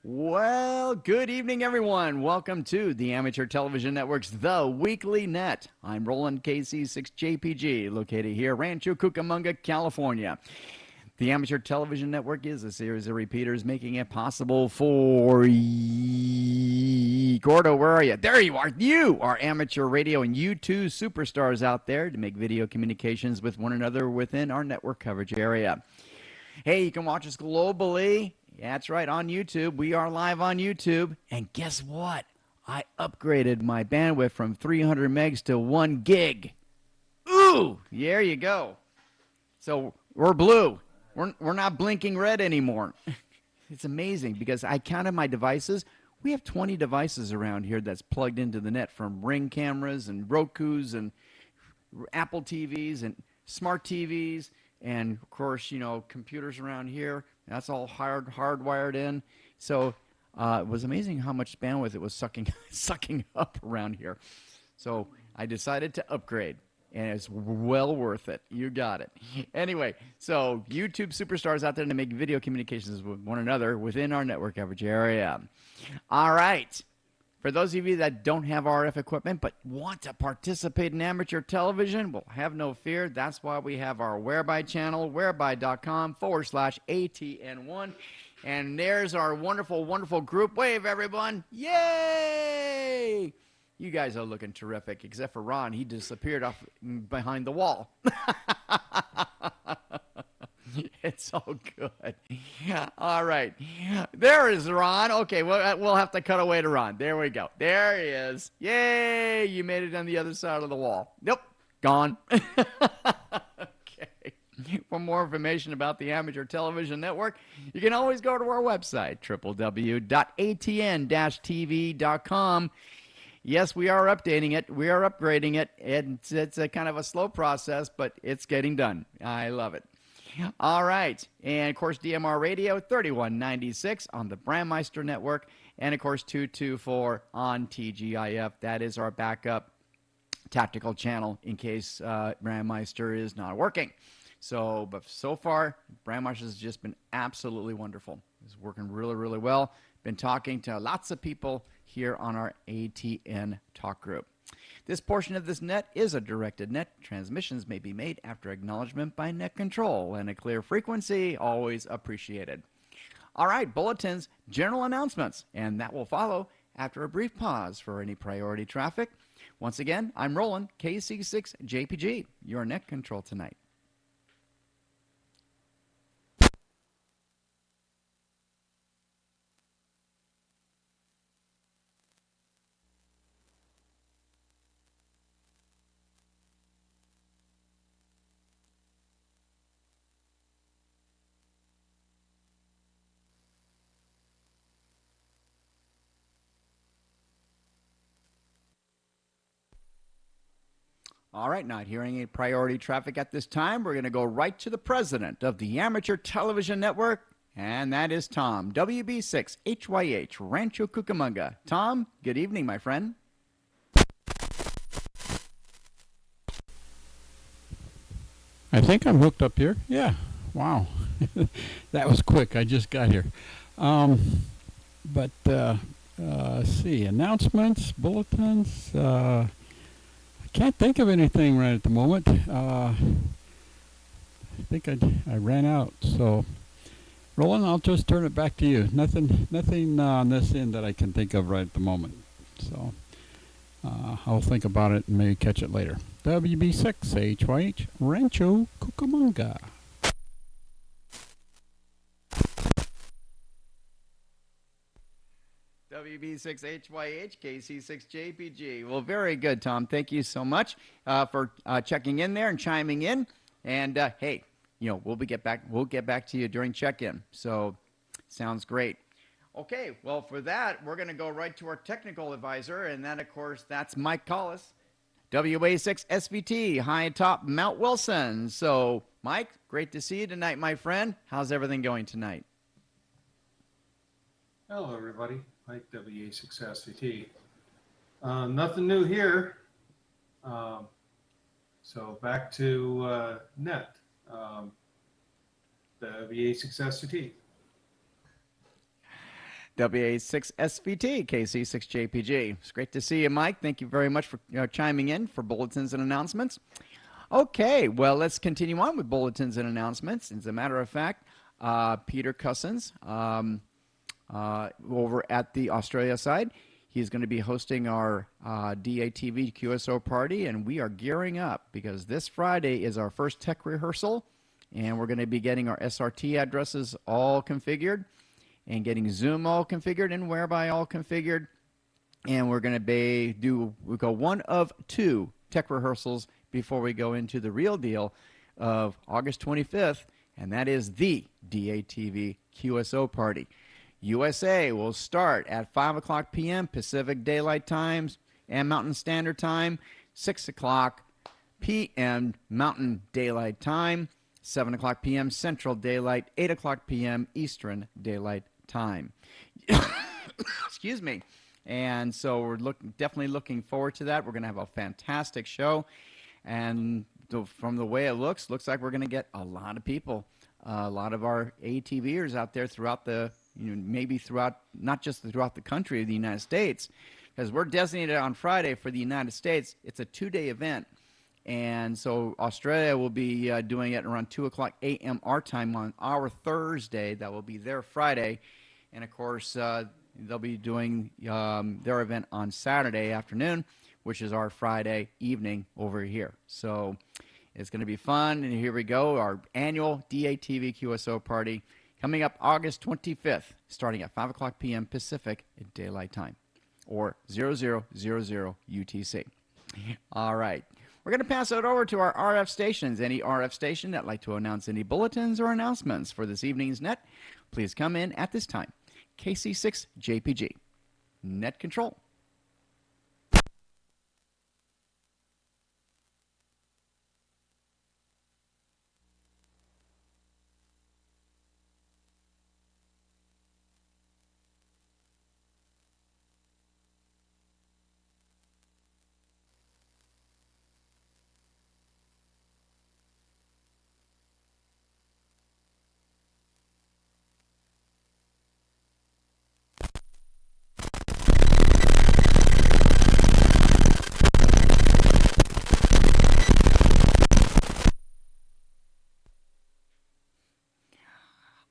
Well, good evening, everyone. Welcome to the Amateur Television Network's The Weekly Net. I'm Roland KC6JPG, located here, Rancho Cucamonga, California. The Amateur Television Network is a series of repeaters making it possible for Gordo, where are you? There you are. You are amateur radio and YouTube superstars out there to make video communications with one another within our network coverage area. Hey, you can watch us globally. Yeah, that's right, on YouTube. We are live on YouTube. And guess what? I upgraded my bandwidth from 300 megs to 1 gig. Ooh, there you go. So we're blue. We're not blinking red anymore. It's amazing because I counted my devices. We have 20 devices around here that's plugged into the net, from Ring cameras and Rokus and Apple TVs and smart TVs, and of course, computers around here. That's all hardwired in. So it was amazing how much bandwidth it was sucking up around here. So I decided to upgrade, and it's well worth it. You got it. Anyway, so YouTube superstars out there to make video communications with one another within our network coverage area. All right. For those of you that don't have RF equipment but want to participate in amateur television, well, have no fear. That's why we have our Whereby channel, whereby.com/ATN1. And there's our wonderful, wonderful group. Wave, everyone. Yay! You guys are looking terrific, except for Ron. He disappeared off behind the wall. It's so good. All right. There is Ron. Okay, we'll have to cut away to Ron. There we go. There he is. Yay! You made it on the other side of the wall. Nope. Gone. Okay. For more information about the Amateur Television Network, you can always go to our website, www.atn-tv.com. Yes, we are updating it. We are upgrading it. It's a kind of a slow process, but it's getting done. I love it. All right. And, of course, DMR Radio, 3196 on the Brandmeister Network. And, of course, 224 on TGIF. That is our backup tactical channel in case Brandmeister is not working. But so far, Brandmeister has just been absolutely wonderful. It's working really, really well. Been talking to lots of people here on our ATN talk group. This portion of this net is a directed net. Transmissions may be made after acknowledgement by net control, and a clear frequency always appreciated. All right, bulletins, general announcements, and that will follow after a brief pause for any priority traffic. Once again, I'm Roland, KC6JPG, your net control tonight. All right, not hearing any priority traffic at this time. We're going to go right to the president of the Amateur Television Network, and that is Tom, WB6HYH, Rancho Cucamonga. Tom, good evening, my friend. I think I'm hooked up here. Yeah. Wow. That was quick. I just got here. Let's see. Announcements, bulletins. I can't think of anything right at the moment. I think I ran out. So, Roland, I'll just turn it back to you. Nothing on this end that I can think of right at the moment. So, I'll think about it and maybe catch it later. WB6HYH, Rancho Cucamonga. WB6HYH, KC6JPG. Well, very good, Tom. Thank you so much for checking in there and chiming in. And hey, we'll get back to you during check-in. So, sounds great. Okay, well, for that, we're going to go right to our technical advisor, and that, of course, that's Mike Collis, WA6SVT, high atop Mount Wilson. So, Mike, great to see you tonight, my friend. How's everything going tonight? Hello, everybody. Mike, WA6SVT. Nothing new here. So back to net, WA6SVT. WA6SVT, KC6JPG. It's great to see you, Mike. Thank you very much for chiming in for bulletins and announcements. Okay, well, let's continue on with bulletins and announcements. As a matter of fact, Peter Cousins over at the Australia side, he's going to be hosting our DATV QSO party, and we are gearing up because this Friday is our first tech rehearsal, and we're going to be getting our SRT addresses all configured and getting Zoom all configured and Whereby all configured. And we're going to we go one of two tech rehearsals before we go into the real deal of August 25th, and that is the DATV QSO party. USA will start at 5 o'clock p.m. Pacific Daylight Times and Mountain Standard Time, 6 o'clock p.m. Mountain Daylight Time, 7 o'clock p.m. Central Daylight, 8 o'clock p.m. Eastern Daylight Time. Excuse me. And so we're definitely looking forward to that. We're going to have a fantastic show. And from the way it looks like we're going to get a lot of people, a lot of our ATVers out there throughout maybe throughout, not just throughout the country of the United States, because we're designated on Friday for the United States. It's a 2-day event. And so Australia will be doing it around 2 o'clock a.m. our time on our Thursday. That will be their Friday. And, of course, they'll be doing their event on Saturday afternoon, which is our Friday evening over here. So it's going to be fun. And here we go, our annual DATV QSO party coming up August 25th, starting at 5 o'clock p.m. Pacific Daylight Time, or 0000 UTC. All right. We're going to pass it over to our RF stations. Any RF station that'd like to announce any bulletins or announcements for this evening's net, please come in at this time. KC6JPG. Net control.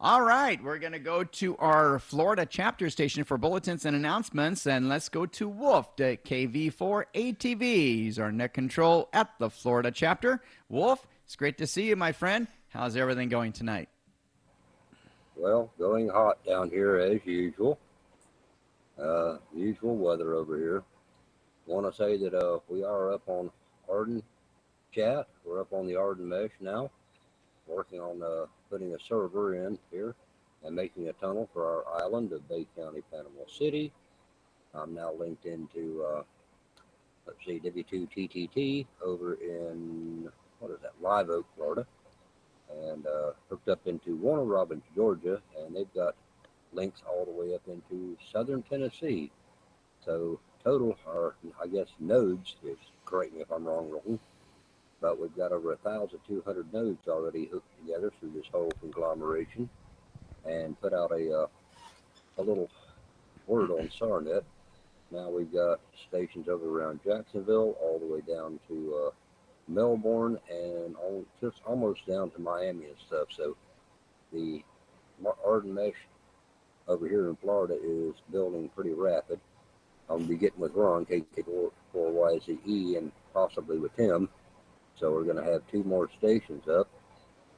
All right, we're going to go to our Florida chapter station for bulletins and announcements, and let's go to Wolf at KV4 ATV. He's our net control at the Florida chapter. Wolf, it's great to see you, my friend. How's everything going tonight? Well, going hot down here as usual. Usual weather over here. Want to say that we are up on Arden chat. We're up on the Arden mesh now, working on putting a server in here and making a tunnel for our island of Bay County, Panama City. I'm now linked into, W2TTT over in, Live Oak, Florida, and hooked up into Warner Robins, Georgia, and they've got links all the way up into southern Tennessee. So total, or I guess nodes, correct me if I'm wrong, Rolton, but we've got over 1,200 nodes already hooked together through this whole conglomeration, and put out a little word on SARNet. Now we've got stations over around Jacksonville, all the way down to Melbourne, and just almost down to Miami and stuff. So the Arden mesh over here in Florida is building pretty rapid. I'll be getting with Ron, KK4YZE, and possibly with him. So we're going to have 2 more stations up,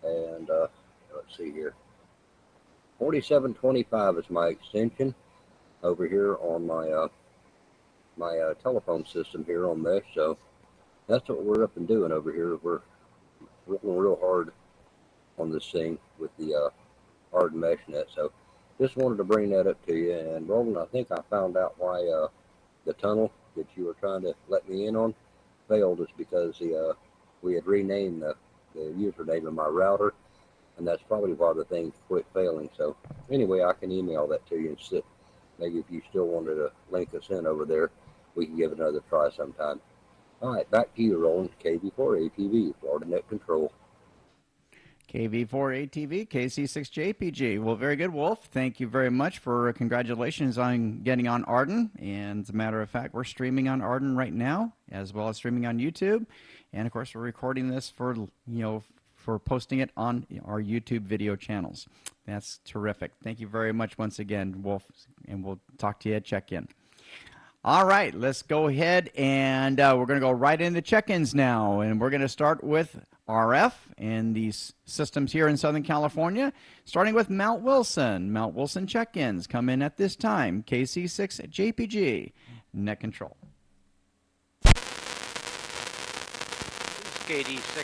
and let's see here. 4725 is my extension over here on my my telephone system here on mesh. So that's what we're up and doing over here. We're working real hard on this thing with the Arden mesh net. So just wanted to bring that up to you. And Roland, I think I found out why the tunnel that you were trying to let me in on failed, is because we had renamed the username of my router, and that's probably why the thing quit failing. So anyway, I can email that to you and sit. Maybe if you still wanted to link us in over there, we can give it another try sometime. All right, back to you, Roland. KV4 ATV, Florida Net Control. KV4ATV, KC6JPG. Well, very good, Wolf. Thank you very much for congratulations on getting on Arden. And as a matter of fact, we're streaming on Arden right now, as well as streaming on YouTube. And of course, we're recording this for, for posting it on our YouTube video channels. That's terrific. Thank you very much once again, Wolf. And we'll talk to you at check-in. All right, let's go ahead and we're going to go right into check-ins now. And we're going to start with RF and these systems here in Southern California, starting with Mount Wilson. Mount Wilson check-ins come in at this time. KC6 JPG, net control. KD6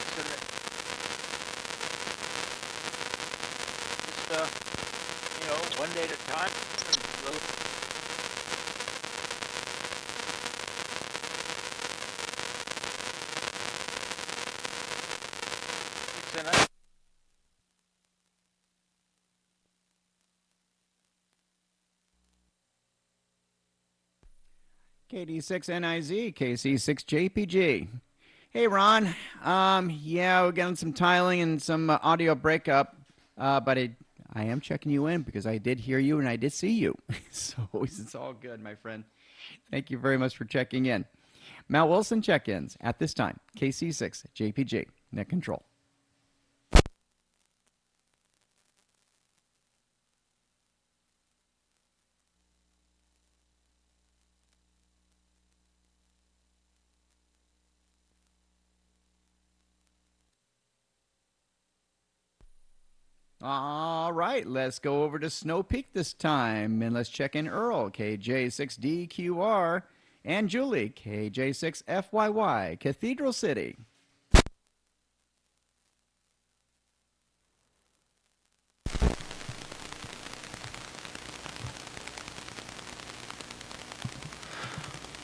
and just one day at a time. KD6NIZ, KC6JPG. Hey, Ron. Yeah, we're getting some tiling and some audio breakup, but I am checking you in because I did hear you and I did see you. So it's all good, my friend. Thank you very much for checking in. Mount Wilson check-ins at this time. KC6JPG, net control. All right, let's go over to Snow Peak this time, and let's check in Earl, KJ6DQR, and Julie, KJ6FYY, Cathedral City.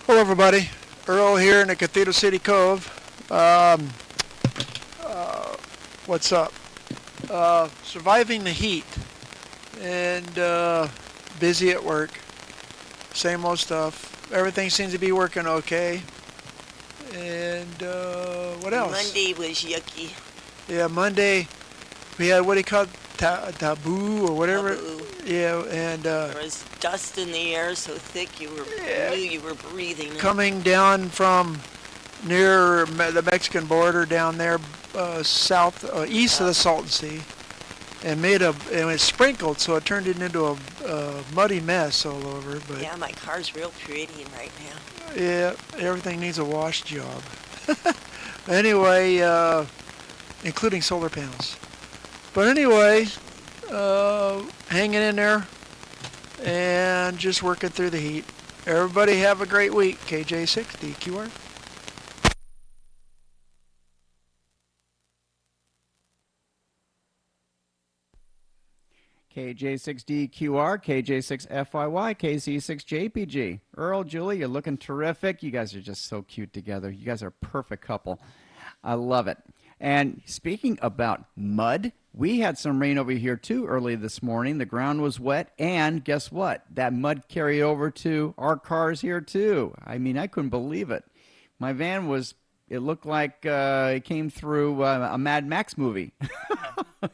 Hello, everybody. Earl here in the Cathedral City Cove. What's up? Surviving the heat and busy at work. Same old stuff. Everything seems to be working okay. And what else? Monday was yucky. Yeah, Monday we had what do you call it? Taboo or whatever. Taboo. Yeah, and There was dust in the air so thick you knew you were breathing it. coming down from near the Mexican border down there, east of the Salton Sea, and it sprinkled, so it turned it into a muddy mess all over. But Yeah, my car's real pretty right now. yeah, everything needs a wash job. Anyway, including solar panels. But anyway, hanging in there and just working through the heat. Everybody have a great week. KJ6 DQR. KJ6DQR, KJ6FYY, KC6JPG. Earl, Julie, you're looking terrific. You guys are just so cute together. You guys are a perfect couple. I love it. And speaking about mud, we had some rain over here too early this morning. The ground was wet, and guess what? That mud carried over to our cars here too. I mean, I couldn't believe it. My van it looked like it came through a Mad Max movie.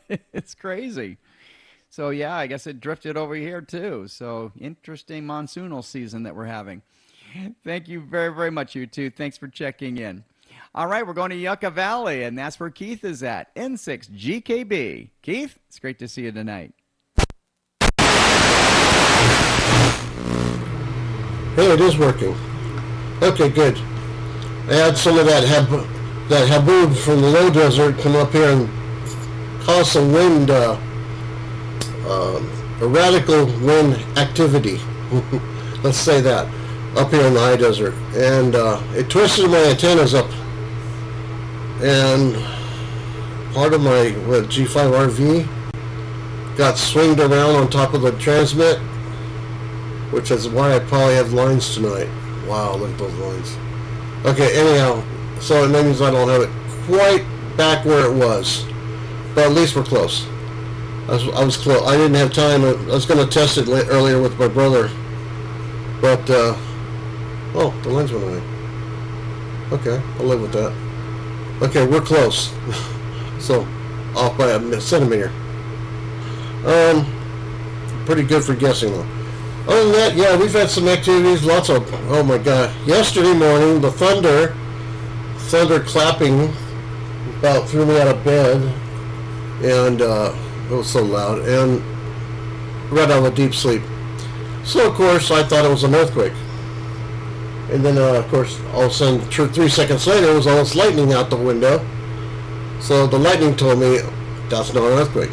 It's crazy. So yeah, I guess it drifted over here too. So interesting monsoonal season that we're having. Thank you very, very much, you two. Thanks for checking in. All right, we're going to Yucca Valley, and that's where Keith is at, N6GKB. Keith, it's great to see you tonight. Hey, it is working. Okay, good. I had some of that haboob from the low desert come up here and cause some wind, radical wind activity. Let's say that, up here in the high desert. And it twisted my antennas up. And part of my G5 RV got swinged around on top of the transmit, which is why I probably have lines tonight. Wow, look at those lines. Okay, anyhow, so it means I don't have it quite back where it was, but at least we're close. I was close. I didn't have time. I was going to test it earlier with my brother, but oh, the lines went away. Okay, I'll live with that. Okay, we're close. So off by a centimeter. Pretty good for guessing though. Other than that, yeah, we've had some activities, lots of, oh my god. Yesterday morning, the thunder clapping about threw me out of bed, and it was so loud, and right out of a deep sleep. So of course, I thought it was an earthquake. And then, of course, all of a sudden, 3 seconds later, it was almost lightning out the window. So the lightning told me that's not an earthquake.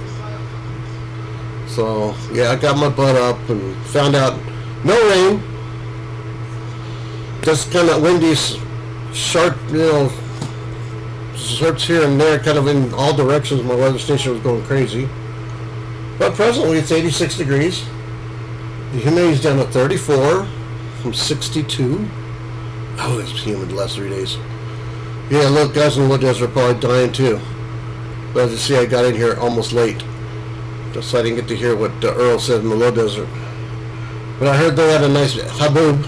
So, yeah, I got my butt up and found out no rain. Just kind of windy, sharp, zerps here and there, kind of in all directions. My weather station was going crazy. But presently, it's 86 degrees. The humidity's down to 34 from 62. Oh, it's humid the last 3 days. Yeah, look, guys in the low desert are probably dying too. But as you see, I got in here almost late, just so I didn't get to hear what Earl said in the low desert. But I heard they had a nice haboob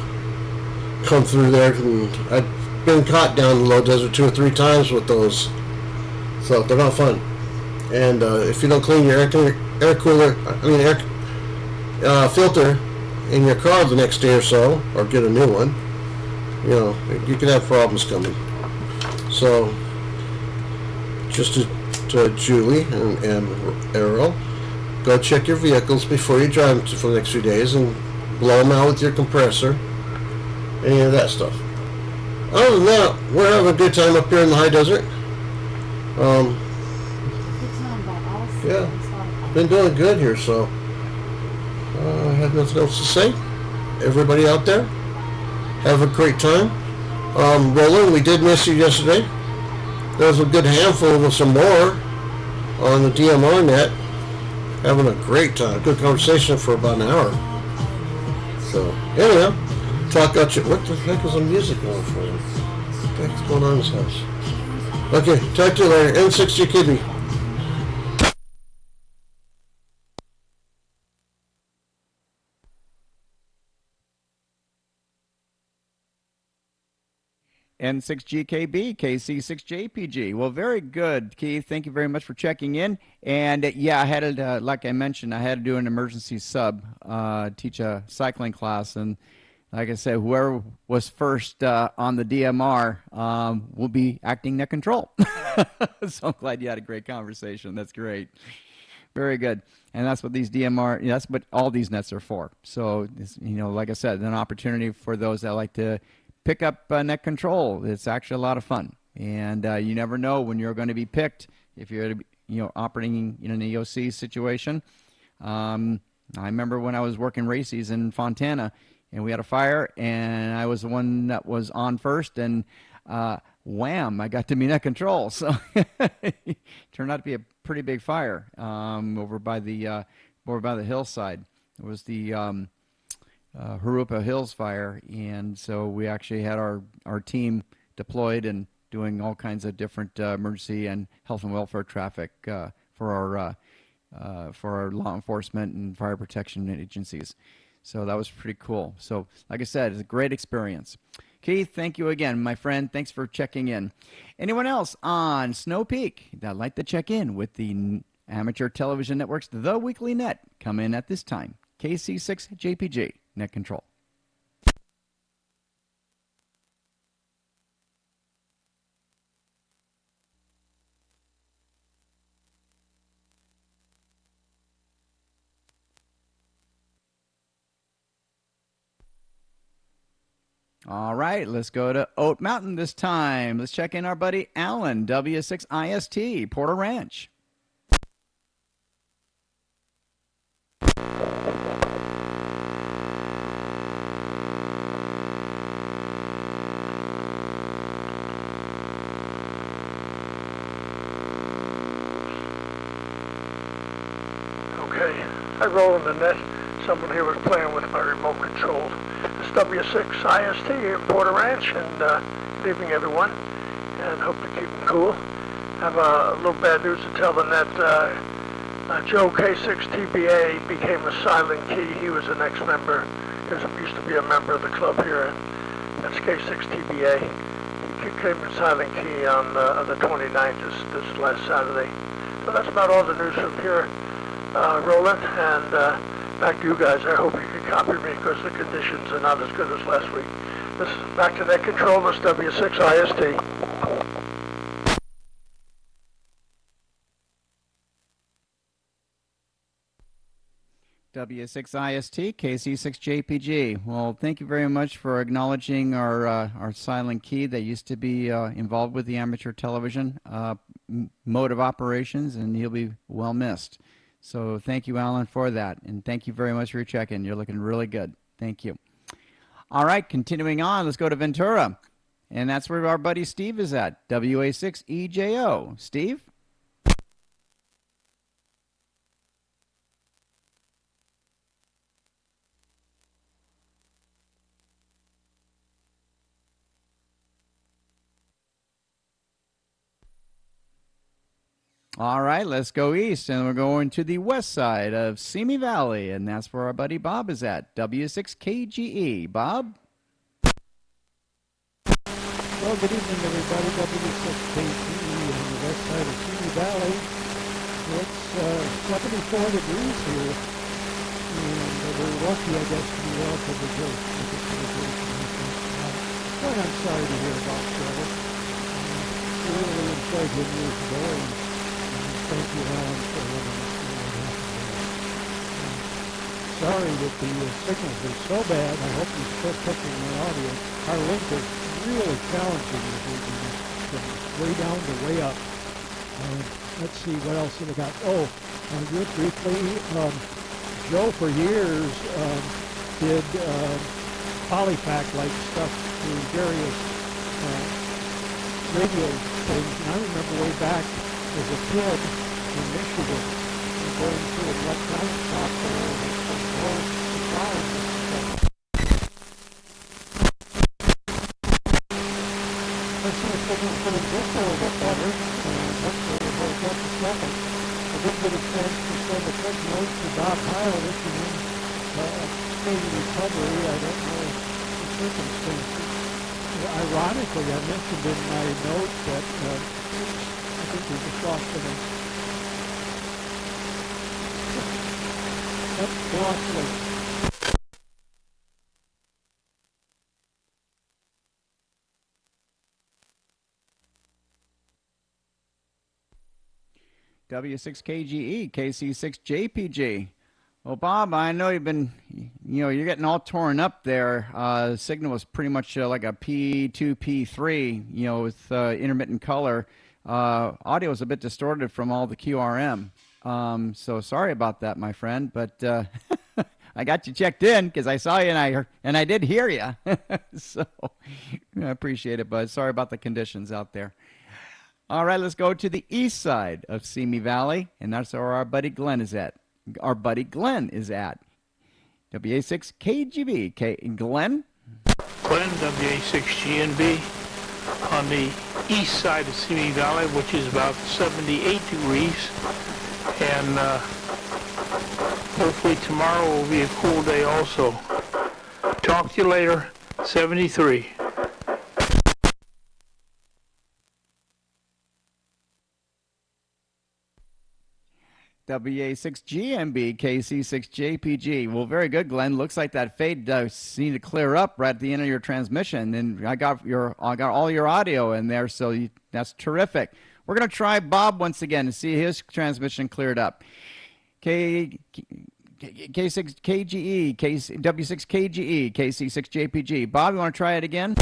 come through there, and I've been caught down in the low desert 2 or 3 times with those, so they're not fun. And if you don't clean your filter in your car the next day or so, or get a new one, you could have problems coming. So, just to Julie and Errol, go check your vehicles before you drive them for the next few days and blow them out with your compressor, any of that stuff. Other than that, we're having a good time up here in the high desert. Yeah, been doing good here, so I have nothing else to say. Everybody out there, have a great time. Roland, we did miss you yesterday. There was a good handful of some more on the DMR net. Having a great time. Good conversation for about an hour. So, anyhow, talk out you. What the heck is the music going for? What the heck's going on in this house? Okay, talk to you later. N6GKB. N6GKB, KC6JPG. Well, very good, Keith. Thank you very much for checking in. And yeah, I had to, like I mentioned, I had to do an emergency sub, teach a cycling class. And like I said, whoever was first on the DMR will be acting net control. So I'm glad you had a great conversation. That's great. Very good. And that's what these DMR, that's what all these nets are for. So, like I said, an opportunity for those that like to pick up net control. It's actually a lot of fun, and you never know when you're going to be picked if you're operating in an EOC situation. I remember when I was working races in Fontana, and we had a fire, and I was the one that was on first, and wham, I got to be net control. So it turned out to be a pretty big fire over by the hillside. It was the Harupa Hills fire, and so we actually had our team deployed and doing all kinds of different emergency and health and welfare traffic for our law enforcement and fire protection agencies. So that was pretty cool. So like I said, it's a great experience. Keith, thank you again, my friend. Thanks for checking in. Anyone else on Snow Peak that'd like to check in with the Amateur Television Network's The Weekly Net? Come in at this time. KC6JPG. Net control. All right, let's go to Oat Mountain this time. Let's check in our buddy Alan, W6IST, Porter Ranch. I roll in the net. Someone here was playing with my remote control. It's W6IST here at Porter Ranch, and good evening, everyone, and hope you're keeping cool. I have a little bad news to tell the net. Joe K6TBA became a silent key. He was an ex-member. He used to be a member of the club here, and that's K6TBA. He became a silent key on the 29th, this last Saturday. But that's about all the news from here, Roland. And back to you guys. I hope you can copy me because the conditions are not as good as last week. This is back to net control. This W6IST. W6IST, KC6JPG. Well, thank you very much for acknowledging our silent key that used to be involved with the amateur television mode of operations, and he'll be well missed. So thank you, Alan, for that, and thank you very much for your check-in. You're looking really good. Thank you. All right, continuing on, let's go to Ventura, and that's where our buddy Steve is at, WA6EJO. Steve? All right, let's go east, and we're going to the west side of Simi Valley, and that's where our buddy Bob is at, W6KGE. Bob? Well, good evening, everybody. W6KGE on the west side of Simi Valley. It's 74 degrees here, and we're lucky, I guess, to be relatively close to the Well, I'm sorry to hear about Trevor. We really enjoyed him years ago, and thank you, Alan, for letting us know what happened there. Sorry that the signals are so bad. I hope you're still picking my audio. Our link is really challenging this evening, from way down to way up. Let's see, what else have we got? Oh, real briefly, Joe for years did polyfac-like stuff through various radio things. And I remember way back as a kid in Michigan, going through an electronic software and going surprised. Let's see if they can put a bit a little bit better. Hopefully we'll hold up a second. I did get a chance to send a quick note to Bob Heil wishing him speedy recovery. I don't know the circumstances. Ironically, I mentioned in my note that I think he just lost it. Yep, they lost it. W6KGE, KC6JPG. Well, Bob, I know you've been, you're getting all torn up there. Signal was pretty much like a P2, P3, with intermittent color. Audio is a bit distorted from all the QRM. So sorry about that, my friend, but I got you checked in because I saw you and I did hear you. So I appreciate it, bud. Sorry about the conditions out there. All right, let's go to the east side of Simi Valley, and that's where our buddy Glenn is at. Our buddy Glenn is at WA6KGB. Glenn? Glenn, WA6GNB, on the east side of Simi Valley, which is about 78 degrees. And hopefully tomorrow will be a cool day also. Talk to you later, 73. WA6GMB, KC6JPG. Well, very good, Glenn. Looks like that fade does need to clear up right at the end of your transmission. And I got all your audio in there, so that's terrific. We're going to try Bob once again to see his transmission cleared up. K6KGE, W6KGE, KC6JPG. Bob, you want to try it again?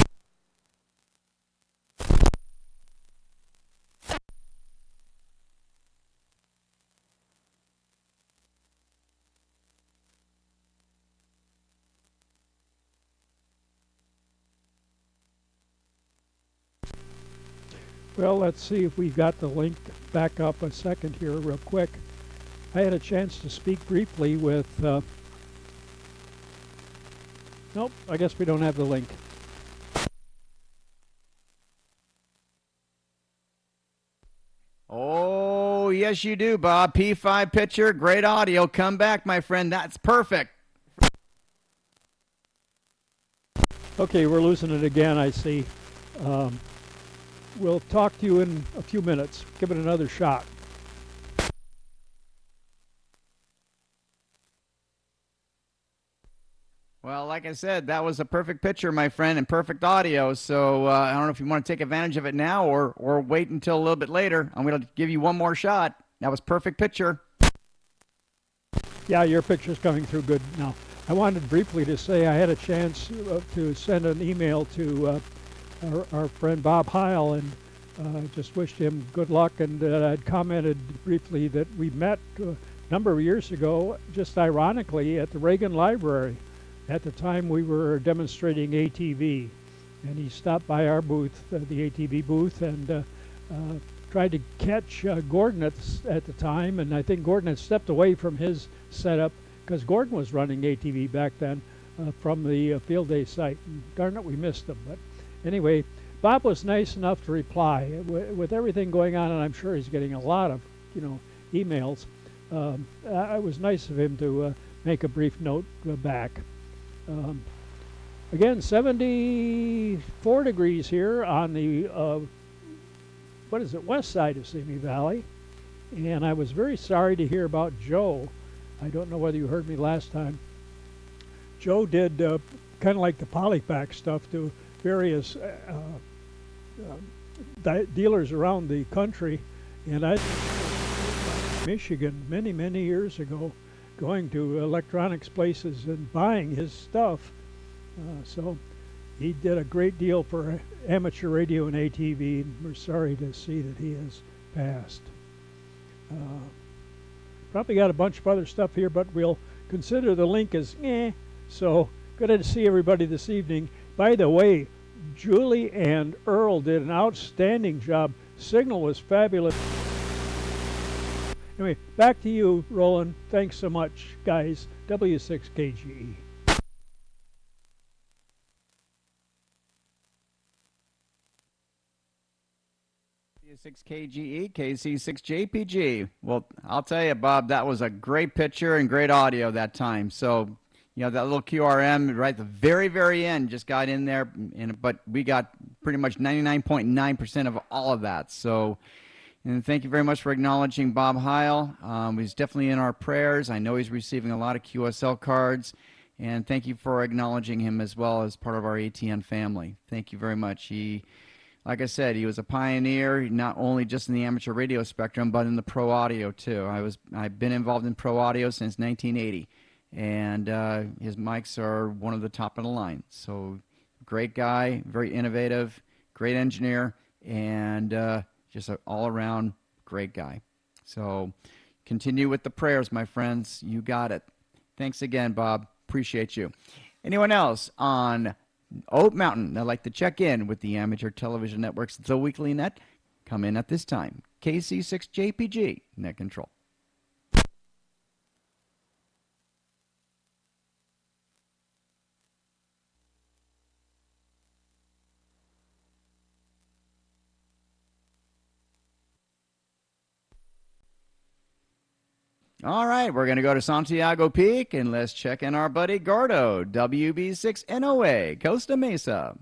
Well, let's see if we've got the link back up a second here real quick. I had a chance to speak briefly with... Nope, I guess we don't have the link. Oh, yes you do, Bob. P5 picture, great audio. Come back, my friend. That's perfect. Okay, we're losing it again, I see. We'll talk to you in a few minutes. Give it another shot. Well, like I said, that was a perfect picture, my friend, and perfect audio. So I don't know if you want to take advantage of it now or wait until a little bit later. I'm going to give you one more shot. That was perfect picture. Yeah, your picture's coming through good now. I wanted briefly to say I had a chance to send an email to our friend Bob Heil and just wished him good luck. And I'd commented briefly that we met a number of years ago, just ironically, at the Reagan Library. At the time, we were demonstrating ATV, and he stopped by our booth, the ATV booth, and tried to catch Gordon at the time. And I think Gordon had stepped away from his setup because Gordon was running ATV back then from the field day site. And darn it, we missed him. But anyway, Bob was nice enough to reply with everything going on, and I'm sure he's getting a lot of emails. It was nice of him to make a brief note back. Again, 74 degrees here on the west side of Simi Valley, and I was very sorry to hear about Joe. I don't know whether you heard me last time. Joe did kind of like the polypack stuff to various dealers around the country, and I Michigan many years ago, going to electronics places and buying his stuff. So he did a great deal for amateur radio and ATV, and we're sorry to see that he has passed. Probably got a bunch of other stuff here, but we'll consider the link as So good to see everybody this evening. By the way, Julie and Earl did an outstanding job. Signal was fabulous. Anyway, back to you, Roland. Thanks so much, guys. W6KGE. 6KGE, KC6JPG. Well, I'll tell you, Bob, that was a great picture and great audio that time. So, that little QRM right at the very end just got in there, but we got pretty much 99.9% of all of that. So, and thank you very much for acknowledging Bob Heil. He's definitely in our prayers. I know he's receiving a lot of QSL cards. And thank you for acknowledging him as well as part of our ATN family. Thank you very much. Like I said, he was a pioneer, not only just in the amateur radio spectrum, but in the pro audio too. I've been involved in pro audio since 1980, and his mics are one of the top of the line. So, great guy, very innovative, great engineer, and just an all-around great guy. So, continue with the prayers, my friends. You got it. Thanks again, Bob. Appreciate you. Anyone else on Oat Mountain, I'd like to check in with the Amateur Television Network's The Weekly Net. Come in at this time. KC6JPG, Net Control. All right, we're going to go to Santiago Peak, and let's check in our buddy Gordo, WB6NOA, Costa Mesa.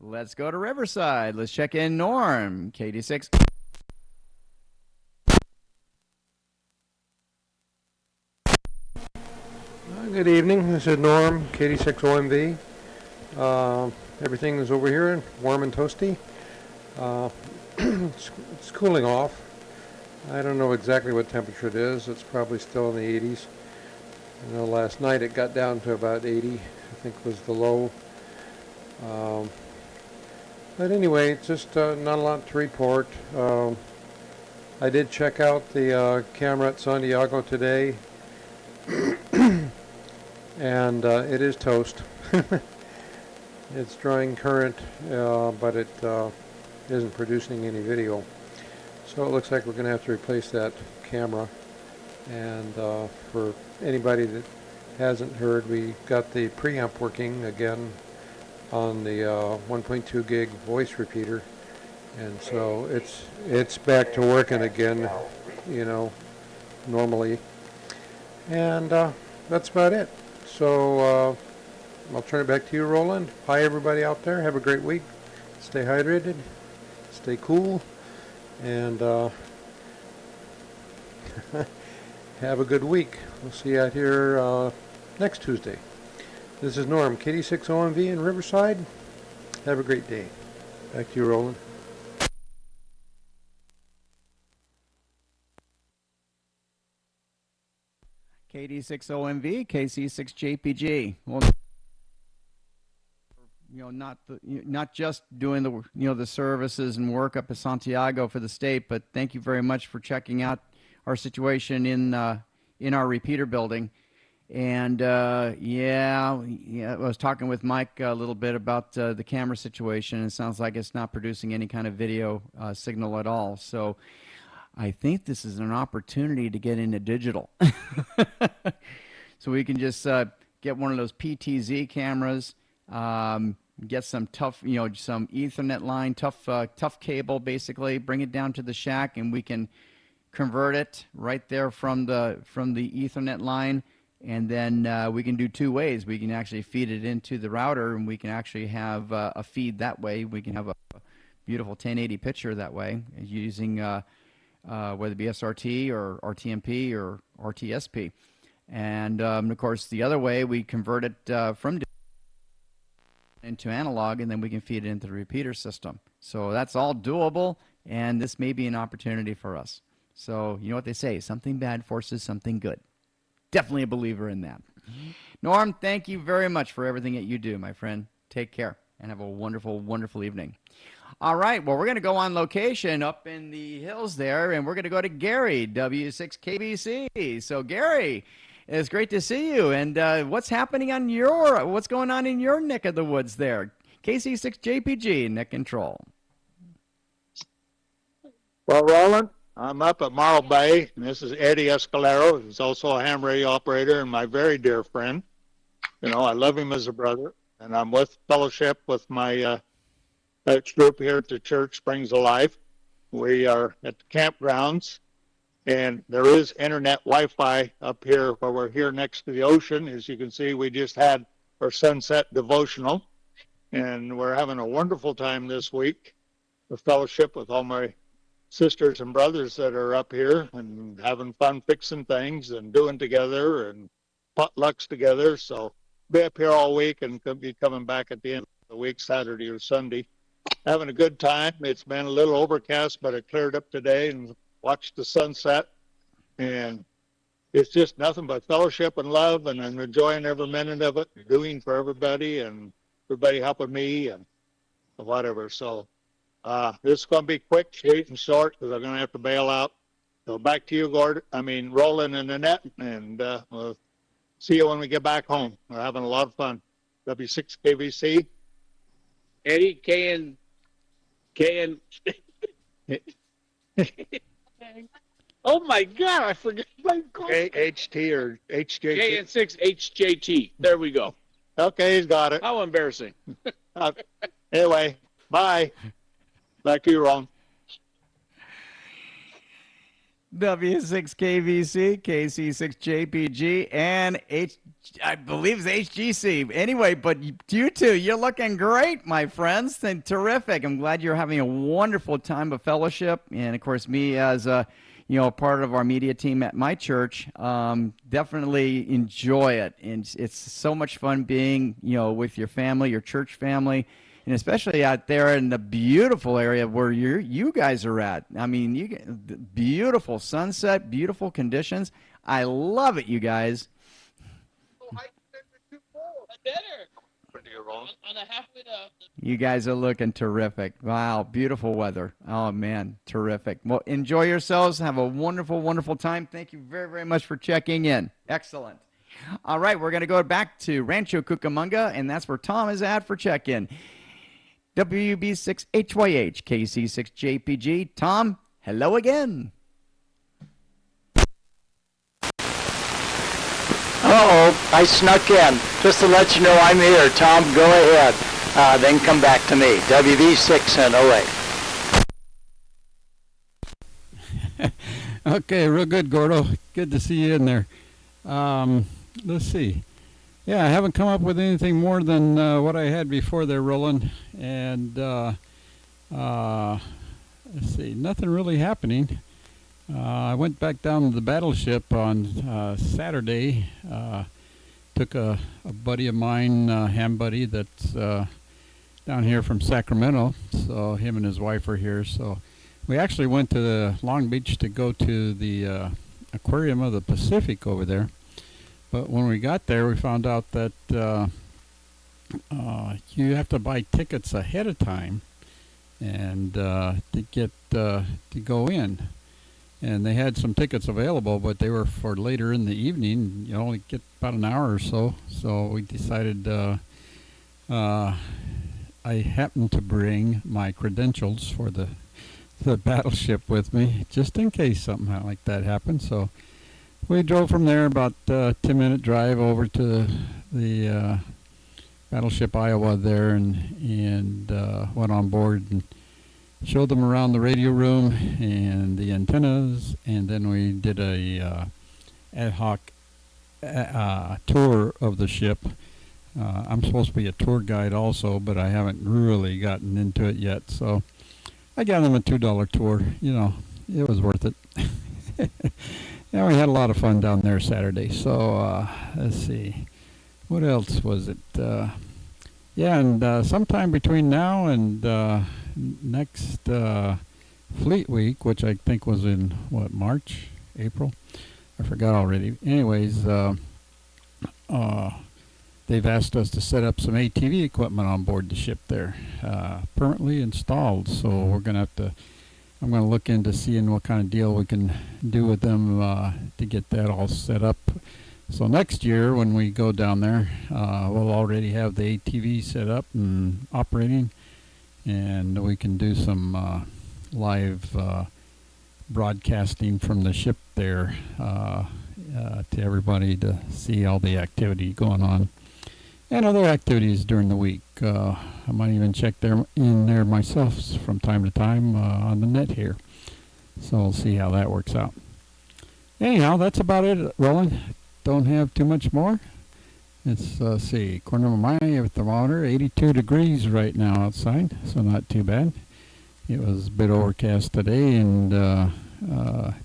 Let's go to Riverside. Let's check in Norm, KD6. Good evening. This is Norm, KD6OMV. Everything is over here, warm and toasty. It's cooling off. I don't know exactly what temperature it is. It's probably still in the 80s. I know last night it got down to about 80, I think was the low. But anyway, it's just not a lot to report. I did check out the camera at Santiago today. And it is toast. It's drawing current, but it isn't producing any video. So it looks like we're going to have to replace that camera. And for anybody that hasn't heard, we got the preamp working again on the 1.2 gig voice repeater. And so it's back to working again, normally. And that's about it. So I'll turn it back to you, Roland. Hi, everybody out there. Have a great week. Stay hydrated. Stay cool. And have a good week. We'll see you out here next Tuesday. This is Norm, KD6OMV in Riverside. Have a great day. Back to you, Roland. KD6OMV, KC6JPG. Well, not just doing the services and work up at Santiago for the state, but thank you very much for checking out our situation in our repeater building. And yeah, I was talking with Mike a little bit about the camera situation. It sounds like it's not producing any kind of video signal at all. So I think this is an opportunity to get into digital. So we can just get one of those PTZ cameras, get some tough, some Ethernet line, tough cable, basically, bring it down to the shack, and we can convert it right there from the Ethernet line. And then we can do two ways. We can actually feed it into the router, and we can actually have a feed that way. We can have a beautiful 1080 picture that way using whether it be SRT or RTMP or RTSP. And of course, the other way, we convert it from into analog, and then we can feed it into the repeater system. So that's all doable, and this may be an opportunity for us. So you know what they say, something bad forces something good. Definitely a believer in that. Norm, thank you very much for everything that you do, my friend. Take care and have a wonderful, wonderful evening. All right, well, we're going to go on location up in the hills there, and we're going to go to Gary, W6KBC. So, Gary, it's great to see you. And what's happening on what's going on in your neck of the woods there? KC6JPG, neck control. Well, Roland, I'm up at Morro Bay, and this is Eddie Escalero, who's also a ham radio operator and my very dear friend. I love him as a brother, and I'm with fellowship with my group here at the church, Springs of Life. We are at the campgrounds, and there is internet Wi-Fi up here where we're here next to the ocean. As you can see, we just had our sunset devotional, and we're having a wonderful time this week with fellowship with all my sisters and brothers that are up here and having fun fixing things and doing together and potlucks together. So be up here all week and could be coming back at the end of the week, Saturday or Sunday. Having a good time. It's been a little overcast, but it cleared up today, and watched the sunset. And it's just nothing but fellowship and love, and I'm enjoying every minute of it, doing for everybody and everybody helping me and whatever. So this is going to be quick, straight, and short because I'm going to have to bail out. So back to you, Roland and Annette, and we'll see you when we get back home. We're having a lot of fun. W6KVC. Eddie, K and oh my God, I forget my HT or HJT. KN6HJT. There we go. Okay, he's got it. How embarrassing. Anyway, bye. Back to you, Ron. W6KVC, KC6JPG, and I believe it's HGC. Anyway, but you two, you're looking great, my friends, and terrific. I'm glad you're having a wonderful time of fellowship, and of course, me as a part of our media team at my church, definitely enjoy it, and it's so much fun being, with your family, your church family. And especially out there in the beautiful area where you guys are at. I mean, you get beautiful sunset, beautiful conditions. I love it, you guys. You guys are looking terrific. Wow, beautiful weather. Oh, man, terrific. Well, enjoy yourselves. Have a wonderful, wonderful time. Thank you very, very much for checking in. Excellent. All right, we're going to go back to Rancho Cucamonga, and that's where Tom is at for check-in. WB6HYH, KC6JPG. Tom, hello again. Uh-oh, I snuck in. Just to let you know I'm here. Tom, go ahead. Then come back to me. WB6 and 08. Okay, real good, Gordo. Good to see you in there. Let's see. Yeah, I haven't come up with anything more than what I had before there, Roland. And let's see, nothing really happening. I went back down to the battleship on Saturday. Took a buddy of mine, ham buddy, that's down here from Sacramento. So him and his wife are here. So we actually went to the Long Beach to go to the Aquarium of the Pacific over there. But when we got there, we found out that you have to buy tickets ahead of time and to get to go in. And they had some tickets available, but they were for later in the evening. You only get about an hour or so. So we decided I happened to bring my credentials for the battleship with me, just in case something like that happened. So we drove from there, about a 10-minute drive over to the battleship Iowa there, and went on board and showed them around the radio room and the antennas, and then we did a ad hoc tour of the ship. I'm supposed to be a tour guide also, but I haven't really gotten into it yet, so I got them a $2 tour. You know, it was worth it. Yeah, we had a lot of fun down there Saturday. So let's see, what else was it? Yeah, and sometime between now and next Fleet Week, which I think was in what, March, April? I forgot already. Anyways, they've asked us to set up some ATV equipment on board the ship there, permanently installed. So we're gonna have to. I'm going to look into seeing what kind of deal we can do with them to get that all set up. So next year when we go down there, we'll already have the ATV set up and operating, and we can do some live broadcasting from the ship there to everybody to see all the activity going on and other activities during the week. I might even check in there myself from time to time on the net here. So we'll see how that works out. Anyhow, that's about it, Roland. Don't have too much more. It's, see, corner of my thermometer, 82 degrees right now outside, so not too bad. It was a bit overcast today, and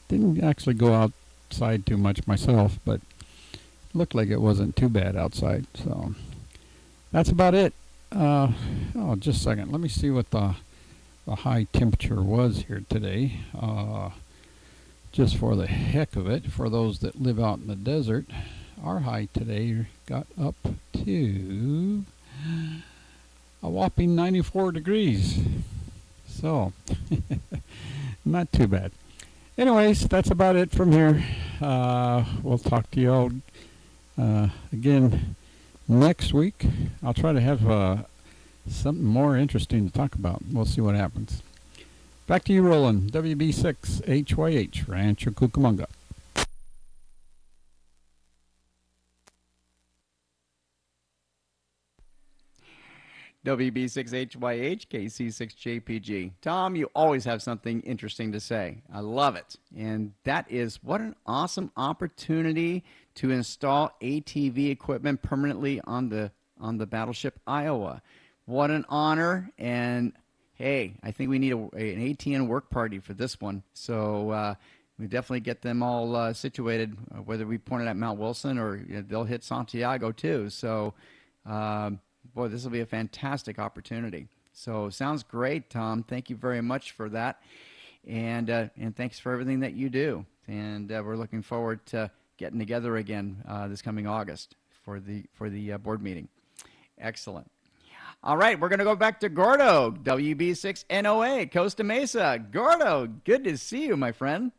didn't actually go outside too much myself, but looked like it wasn't too bad outside. So that's about it. Oh, just a second. Let me see what the high temperature was here today. Just for the heck of it, for those that live out in the desert, our high today got up to a whopping 94 degrees. So, not too bad. Anyways, that's about it from here. We'll talk to you all again next week. I'll try to have something more interesting to talk about. We'll see what happens. Back to you, Roland. WB6HYH, Rancho Cucamonga. WB6HYH, KC6JPG. Tom, you always have something interesting to say. I love it. And that is what an awesome opportunity to install ATV equipment permanently on the battleship Iowa. What an honor. And hey, I think we need an ATN work party for this one. So we definitely get them all situated, whether we point it at Mount Wilson or they'll hit Santiago too. So boy, this will be a fantastic opportunity. So sounds great, Tom. Thank you very much for that, and thanks for everything that you do. And we're looking forward to getting together again this coming August for the board meeting. Excellent. All right, we're going to go back to Gordo, WB6NOA, Costa Mesa. Gordo, good to see you, my friend.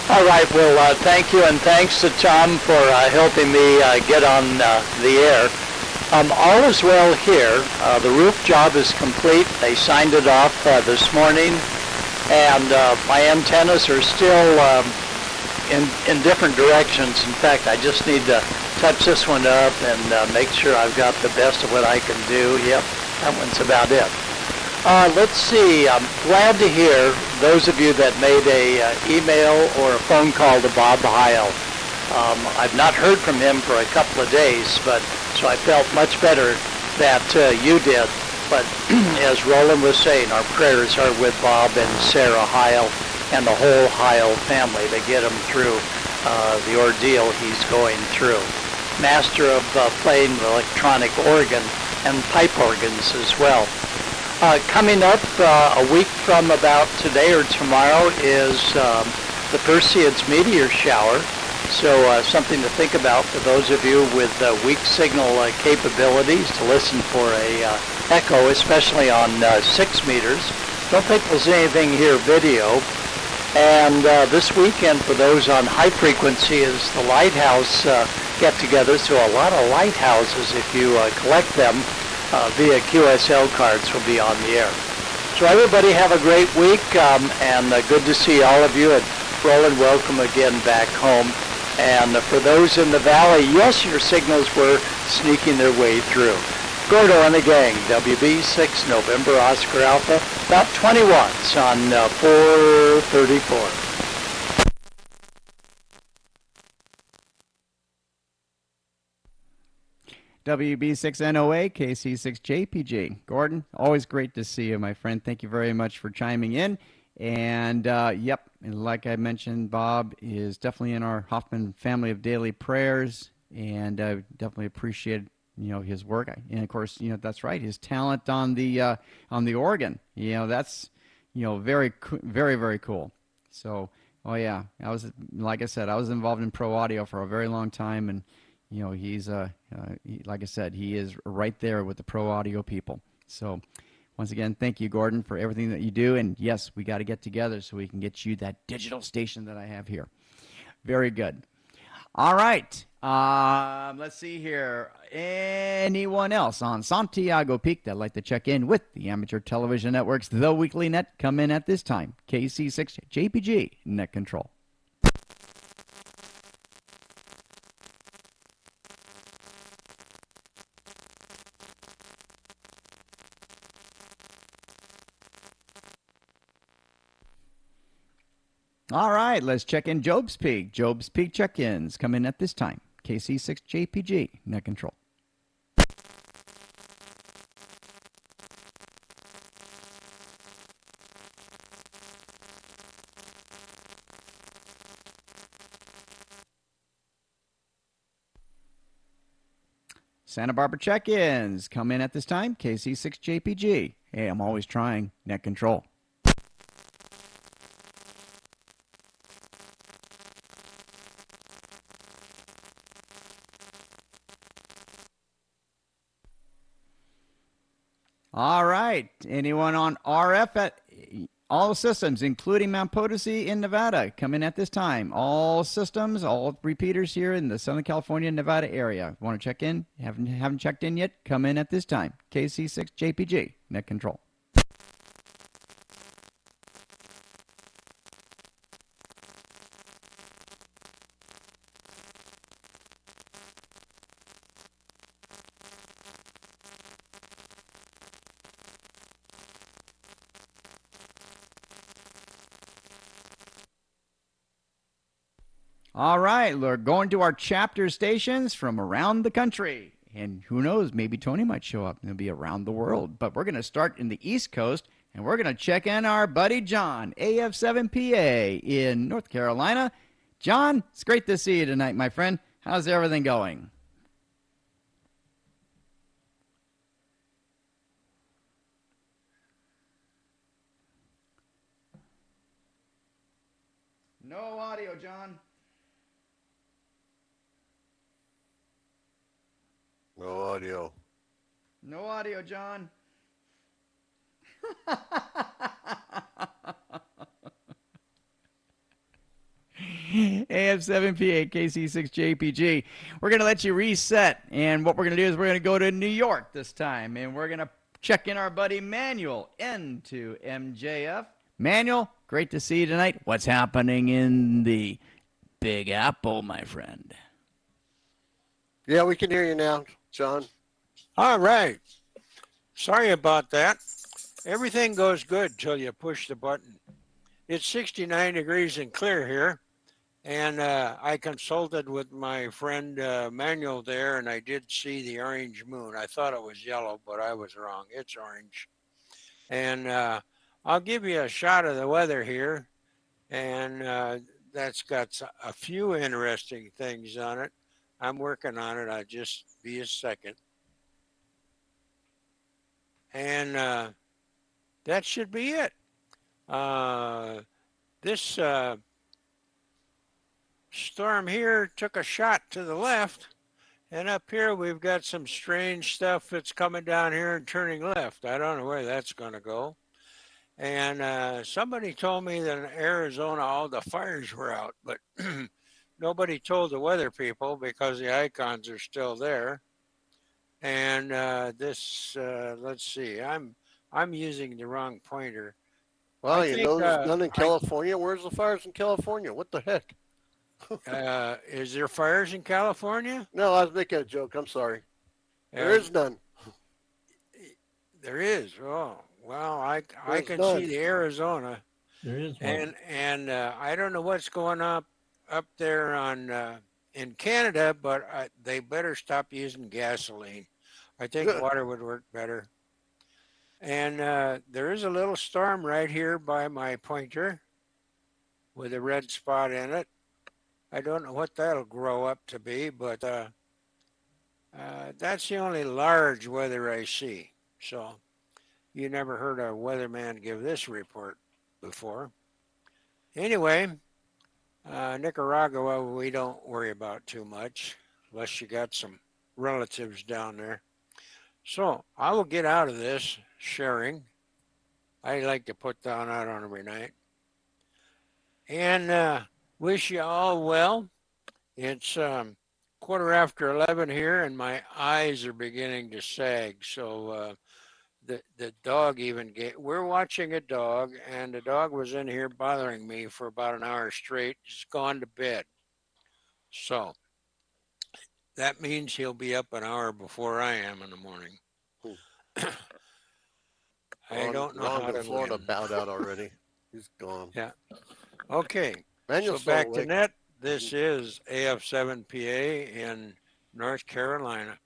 All right, well, thank you, and thanks to Tom for helping me get on the air. All is well here. The roof job is complete. They signed it off this morning, and my antennas are still in different directions. In fact, I just need to touch this one up and make sure I've got the best of what I can do. Yep, that one's about it. Let's see, I'm glad to hear those of you that made a email or a phone call to Bob Heil. I've not heard from him for a couple of days, but so I felt much better that you did. But as Roland was saying, our prayers are with Bob and Sarah Heil and the whole Heil family to get him through the ordeal he's going through. Master of playing the electronic organ and pipe organs as well. Coming up a week from about today or tomorrow is the Perseids meteor shower. So something to think about for those of you with weak signal capabilities to listen for a echo, especially on 6 meters. Don't think there's anything here video. And this weekend for those on high frequency is the lighthouse get-together. So a lot of lighthouses, if you collect them via QSL cards, will be on the air. So everybody have a great week, and good to see all of you. And Roland, welcome again back home. And for those in the valley, yes, your signals were sneaking their way through. Gordo and the gang, WB6 November Oscar Alpha, about 20 watts on 434. WB6NOA, KC6JPG. Gordon, always great to see you, my friend. Thank you very much for chiming in. And yep, and like I mentioned, Bob is definitely in our Hoffman family of daily prayers, and I definitely appreciate his work. And of course, that's right, his talent on the organ. That's very very cool. So yeah, I was, like I said, I was involved in pro audio for a very long time, and he's like I said, he is right there with the pro audio people. So once again, thank you, Gordon, for everything that you do. And yes, we got to get together so we can get you that digital station that I have here. Very good. All right. Let's see here. Anyone else on Santiago Peak that'd like to check in with the Amateur Television Network's The Weekly Net? Come in at this time. KC6JPG Net Control. All right, let's check in Job's Peak. Job's Peak check-ins come in at this time. KC6JPG, Net Control. Santa Barbara check-ins come in at this time. KC6JPG. Hey, I'm always trying. Net Control. All right. Anyone on RF at all systems, including Mount Potosi in Nevada, come in at this time. All systems, all repeaters here in the Southern California, Nevada area. Want to check in? Haven't checked in yet? Come in at this time. KC6JPG, Net Control. All right, we're going to our chapter stations from around the country. And who knows, maybe Tony might show up and it'll be around the world. But we're going to start in the East Coast, and we're going to check in our buddy John, AF7PA in North Carolina. John, it's great to see you tonight, my friend. How's everything going? No audio, John. No audio. No audio, John. AF7PA, KC6JPG. We're going to let you reset. And what we're going to do is we're going to go to New York this time. And we're going to check in our buddy Manuel into MJF. Manuel, great to see you tonight. What's happening in the Big Apple, my friend? Yeah, we can hear you now, John. All right. Sorry about that. Everything goes good till you push the button. It's 69 degrees and clear here, And I consulted with my friend Manuel there, and I did see the orange moon. I thought it was yellow, but I was wrong. It's orange. And I'll give you a shot of the weather here, and that's got a few interesting things on it. I'm working on it. I'll just be a second. And that should be it. This storm here took a shot to the left, and up here we've got some strange stuff that's coming down here and turning left. I don't know where that's going to go. And somebody told me that in Arizona all the fires were out, but nobody told the weather people because the icons are still there. And let's see, I'm using the wrong pointer. Well, I you think know there's none in California. Where's the fires in California? What the heck? Is there fires in California? No, I was making a joke. I'm sorry. There is none. There is. Oh, well, I There's can none. see the Arizona, There is one. and I don't know what's going up there in Canada, but they better stop using gasoline. I think Good. water would work better. And there is a little storm right here by my pointer with a red spot in it. I don't know what that'll grow up to be, but that's the only large weather I see. So you never heard a weatherman give this report before. Anyway, Nicaragua, we don't worry about too much unless you got some relatives down there. So I will get out of this sharing. I like to put down out on every night. And wish you all well. It's 11:15 here, and my eyes are beginning to sag. So the dog even we're watching a dog, and the dog was in here bothering me for about an hour straight. He's gone to bed. So that means he'll be up an hour before I am in the morning. I don't know how to Florida win. bowed out already. He's gone. Yeah. Okay. Manuel's So back still to awake. net. This is AF7PA in North Carolina.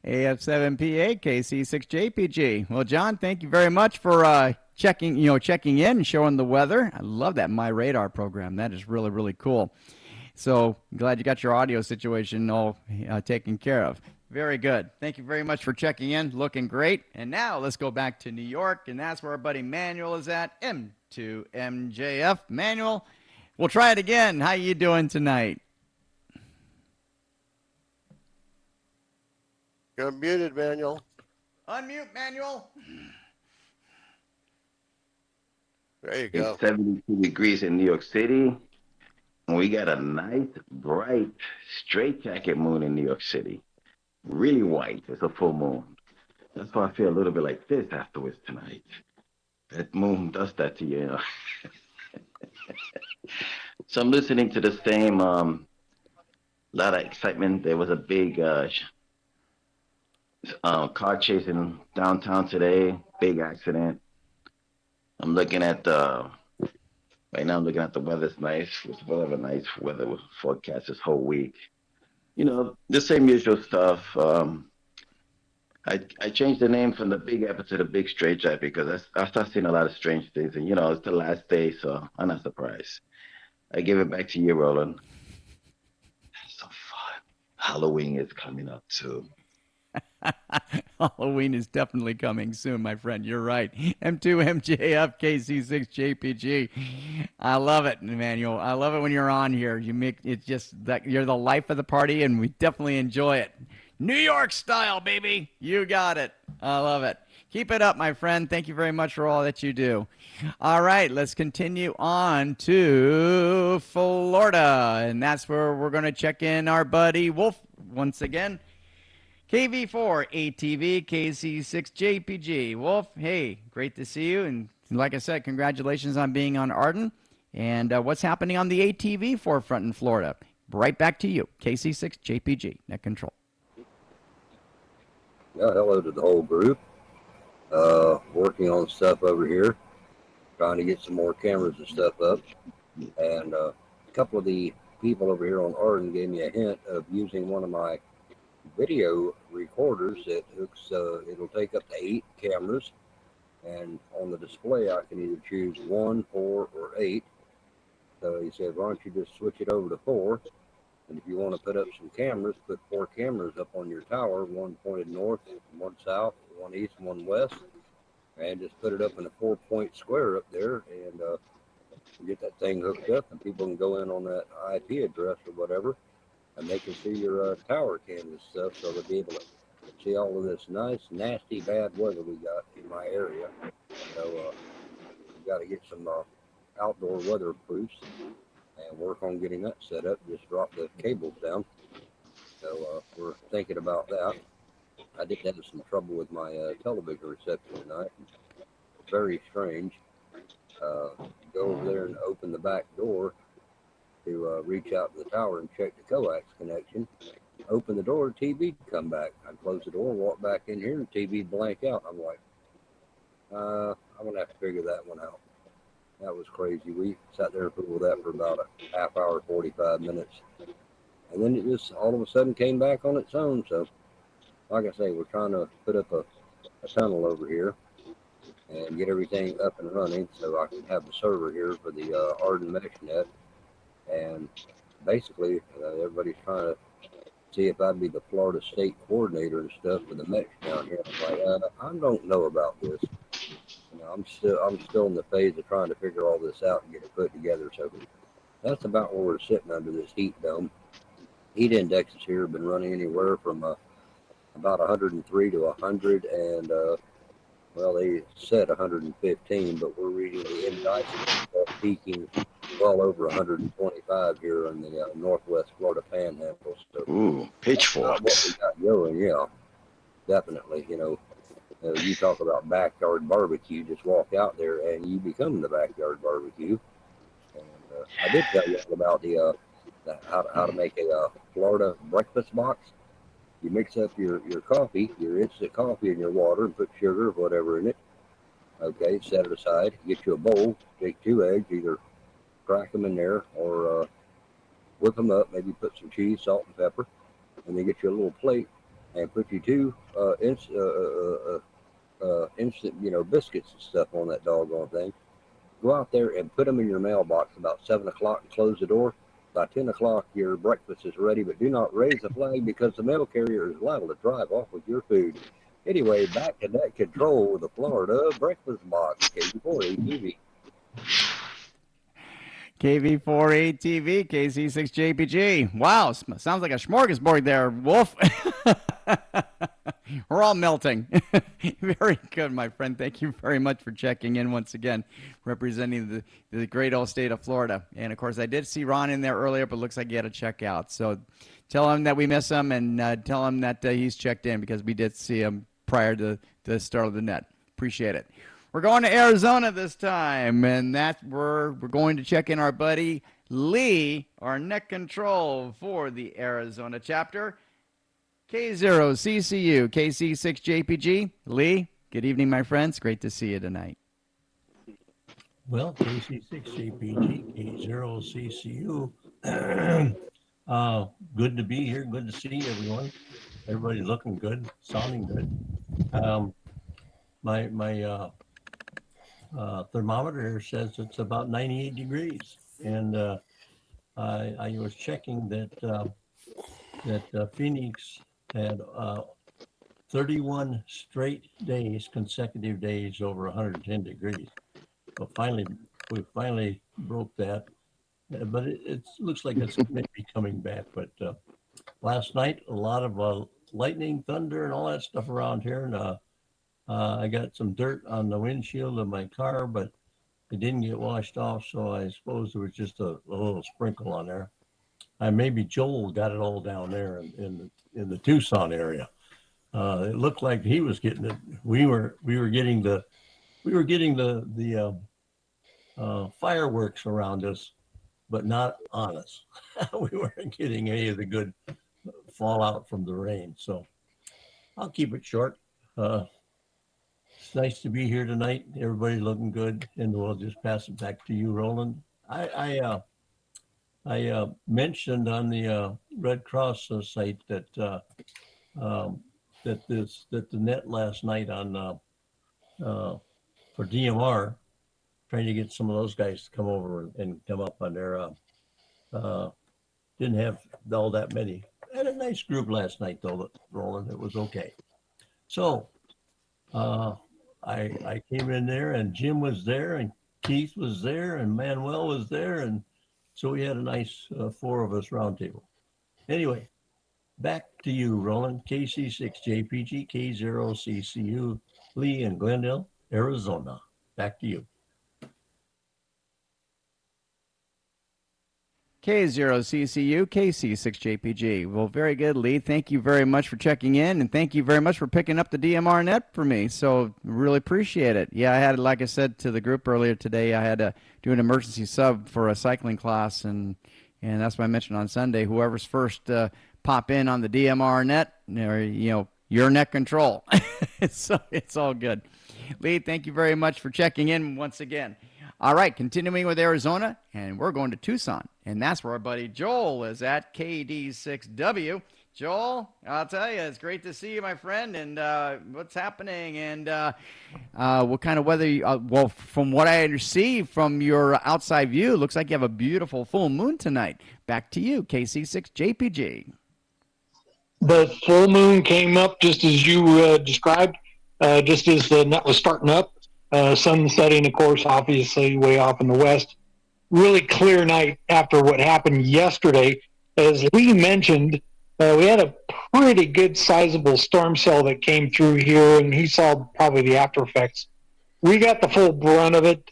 AF7PA KC6JPG. Well, John, thank you very much for checking in and showing the weather. I love that My Radar program. That is really, really cool. So glad you got your audio situation all taken care of. Very good. Thank you very much for checking in. Looking great. And now let's go back to New York, and that's where our buddy Manuel is at. M2MJF. Manuel, we'll try it again. How you doing tonight? You're muted, Manuel. Unmute, Manuel. There you go. It's 72 degrees in New York City. And we got a nice, bright, straight jacket moon in New York City. Really white. It's a full moon. That's why I feel a little bit like this afterwards tonight. That moon does that to you, you know. So I'm listening to the same lot of excitement. There was a big car chasing downtown today. Big accident. I'm looking at right now I'm looking at the weather's nice. It's a nice weather forecast this whole week. You know, the same usual stuff. I changed the name from the Big Apple to the Big Straight Jacket because I start seeing a lot of strange things. And, you know, it's the last day, so I'm not surprised. I give it back to you, Roland. So fun. Halloween is coming up, too. Halloween is definitely coming soon, my friend. You're right. M2MJF KC6JPG. I love it, Emmanuel. I love it when you're on here. You make it just that you're the life of the party, and we definitely enjoy it. New York style, baby. You got it. I love it. Keep it up, my friend. Thank you very much for all that you do. All right, let's continue on to Florida, and that's where we're going to check in our buddy Wolf once again. KV4 ATV KC6JPG. Wolf, hey, great to see you. And like I said, congratulations on being on Arden. And what's happening on the ATV forefront in Florida? Right back to you, KC6JPG, Net Control. Yeah, hello to the whole group. Working on stuff over here, trying to get some more cameras and stuff up. And a couple of the people over here on Arden gave me a hint of using one of my video recorders that hooks, it'll take up to 8 cameras. And on the display, I can either choose 1, 4, or 8. So he said, why don't you just switch it over to 4? And if you want to put up some cameras, put 4 cameras up on your tower, one pointed north, one south, one east, one west, and just put it up in a 4-point square up there, and get that thing hooked up, and people can go in on that IP address or whatever, and they can see your tower canvas stuff, so they'll be able to see all of this nice, nasty, bad weather we got in my area. So we've got to get some outdoor weatherproofs and work on getting that set up. Just drop the cables down. So we're thinking about that. I did have some trouble with my television reception tonight. Very strange. Go over there and open the back door to reach out to the tower and check the coax connection. Open the door, TV come back. I close the door, walk back in here, and TV blank out. I'm like, I'm gonna have to figure that one out. That was crazy. We sat there and fooled with that for about a half hour, 45 minutes. And then it just all of a sudden came back on its own. So, like I say, we're trying to put up a tunnel over here and get everything up and running so I can have the server here for the Arden MeshNet. And basically, everybody's trying to see if I'd be the Florida State coordinator and stuff for the mesh down here. I'm like, I don't know about this. You know, I'm still in the phase of trying to figure all this out and get it put together. So that's about where we're sitting under this heat dome. Heat indexes here have been running anywhere from about 103 to 100, and well, they said 115, but we're reading the indices peaking well over 125 here in the northwest Florida Panhandle. So, Ooh, pitchforks. What we got going, yeah, definitely. You know, you talk about backyard barbecue. Just walk out there and you become the backyard barbecue. And I did tell you about the how to make a Florida breakfast box. You mix up your coffee, your instant coffee, and your water, and put sugar or whatever in it. Okay, set it aside. Get you a bowl. Take 2 eggs, either crack them in there or whip them up. Maybe put some cheese, salt, and pepper, and then get you a little plate and put you 2 instant, biscuits and stuff on that doggone thing. Go out there and put them in your mailbox about 7 o'clock and close the door. By 10 o'clock, your breakfast is ready, but do not raise the flag because the mail carrier is liable to drive off with your food. Anyway, back to net control with the Florida breakfast box, KV4ATV. KV4ATV, KC6JPG. Wow, sounds like a smorgasbord there, Wolf. We're all melting. Very good, my friend. Thank you very much for checking in once again, representing the great old state of Florida. And, of course, I did see Ron in there earlier, but looks like he had to check out. So tell him that we miss him and tell him that he's checked in because we did see him prior to the start of the net. Appreciate it. We're going to Arizona this time, and we're going to check in our buddy Lee, our net control for the Arizona chapter. K0CCU, KC6JPG. Lee, good evening, my friends. Great to see you tonight. Well, KC6JPG, K0CCU. Good to be here. Good to see everyone. Everybody's looking good, sounding good. My thermometer here says it's about 98 degrees, and I was checking that Phoenix had 31 straight days, consecutive days over 110 degrees. But we finally broke that. But it looks like it's maybe coming back. But last night, a lot of lightning, thunder, and all that stuff around here. And I got some dirt on the windshield of my car, but it didn't get washed off. So I suppose there was just a little sprinkle on there. Maybe Joel got it all down there in the Tucson area. It looked like he was getting it. We were getting the fireworks around us, but not on us. We weren't getting any of the good fallout from the rain. So I'll keep it short. It's nice to be here tonight. Everybody's looking good, and we'll just pass it back to you, Roland. I mentioned on the Red Cross site that that the net last night on for DMR, trying to get some of those guys to come over and come up on their didn't have all that many. I had a nice group last night though, Roland. It was okay. So I came in there and Jim was there and Keith was there and Manuel was there, and so we had a nice four of us roundtable. Anyway, back to you, Roland. KC6JPG, K0CCU, Lee in Glendale, Arizona. Back to you. K0CCU, KC6JPG. Well, very good, Lee. Thank you very much for checking in, and thank you very much for picking up the DMR net for me. So really appreciate it. Yeah, I had, like I said to the group earlier today, I had to do an emergency sub for a cycling class, and that's what I mentioned on Sunday. Whoever's first pop in on the DMR net, your net control. So it's all good. Lee, thank you very much for checking in once again. All right, continuing with Arizona, and we're going to Tucson, and that's where our buddy Joel is at, KD6W. Joel, I'll tell you, it's great to see you, my friend, and what's happening, and what kind of weather well, from what I see from your outside view, it looks like you have a beautiful full moon tonight. Back to you, KC6JPG. The full moon came up just as you described, just as the net was starting up. Sun setting, of course, obviously way off in the west. Really clear night after what happened yesterday. As Lee mentioned, we had a pretty good sizable storm cell that came through here, and he saw probably the after effects. We got the full brunt of it.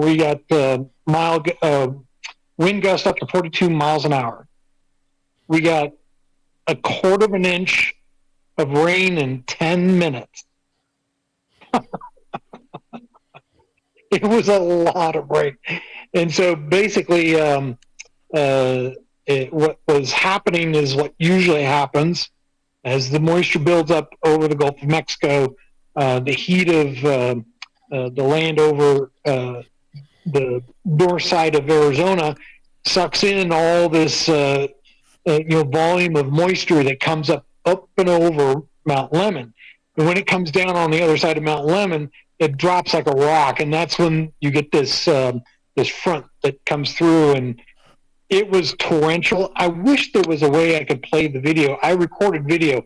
We got wind gust up to 42 miles an hour. We got a quarter of an inch of rain in 10 minutes. It was a lot of rain. And so basically what was happening is what usually happens as the moisture builds up over the Gulf of Mexico. The heat of the land over the north side of Arizona sucks in all this volume of moisture that comes up and over Mount Lemmon. And when it comes down on the other side of Mount Lemmon, it drops like a rock, and that's when you get this this front that comes through, and it was torrential. I wish there was a way I could play the video. I recorded video.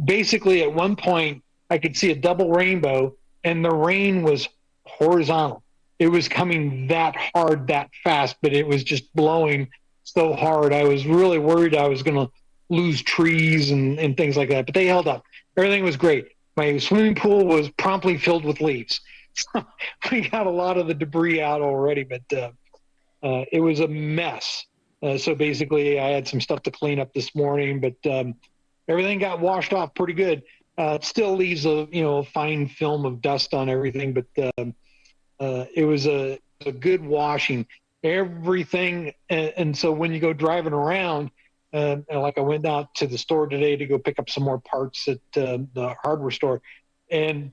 Basically, at one point, I could see a double rainbow, and the rain was horizontal. It was coming that hard, that fast, but it was just blowing so hard. I was really worried I was going to lose trees and things like that, but they held up. Everything was great. My swimming pool was promptly filled with leaves. We got a lot of the debris out already, but it was a mess. So basically, I had some stuff to clean up this morning, but everything got washed off pretty good. It still leaves a fine film of dust on everything, but it was a good washing. Everything, and so when you go driving around, like I went out to the store today to go pick up some more parts at the hardware store, and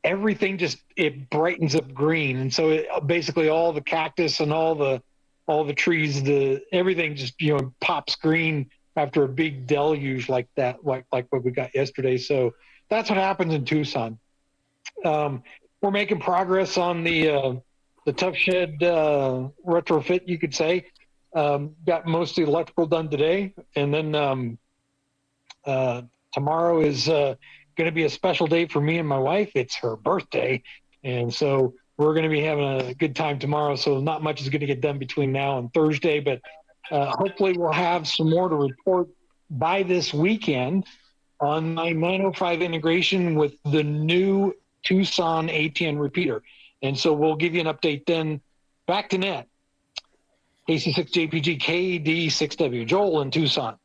everything it brightens up green. And so basically all the cactus and all the trees, everything just pops green after a big deluge like that, like what we got yesterday. So that's what happens in Tucson. We're making progress on the tough shed retrofit, you could say. Got most of the electrical done today, and then tomorrow is going to be a special day for me and my wife. It's her birthday, and so we're going to be having a good time tomorrow. So not much is going to get done between now and Thursday, but hopefully we'll have some more to report by this weekend on my 905 integration with the new Tucson ATN repeater. And so we'll give you an update then. Back to net. KC6JPG, KD6W. Joel in Tucson.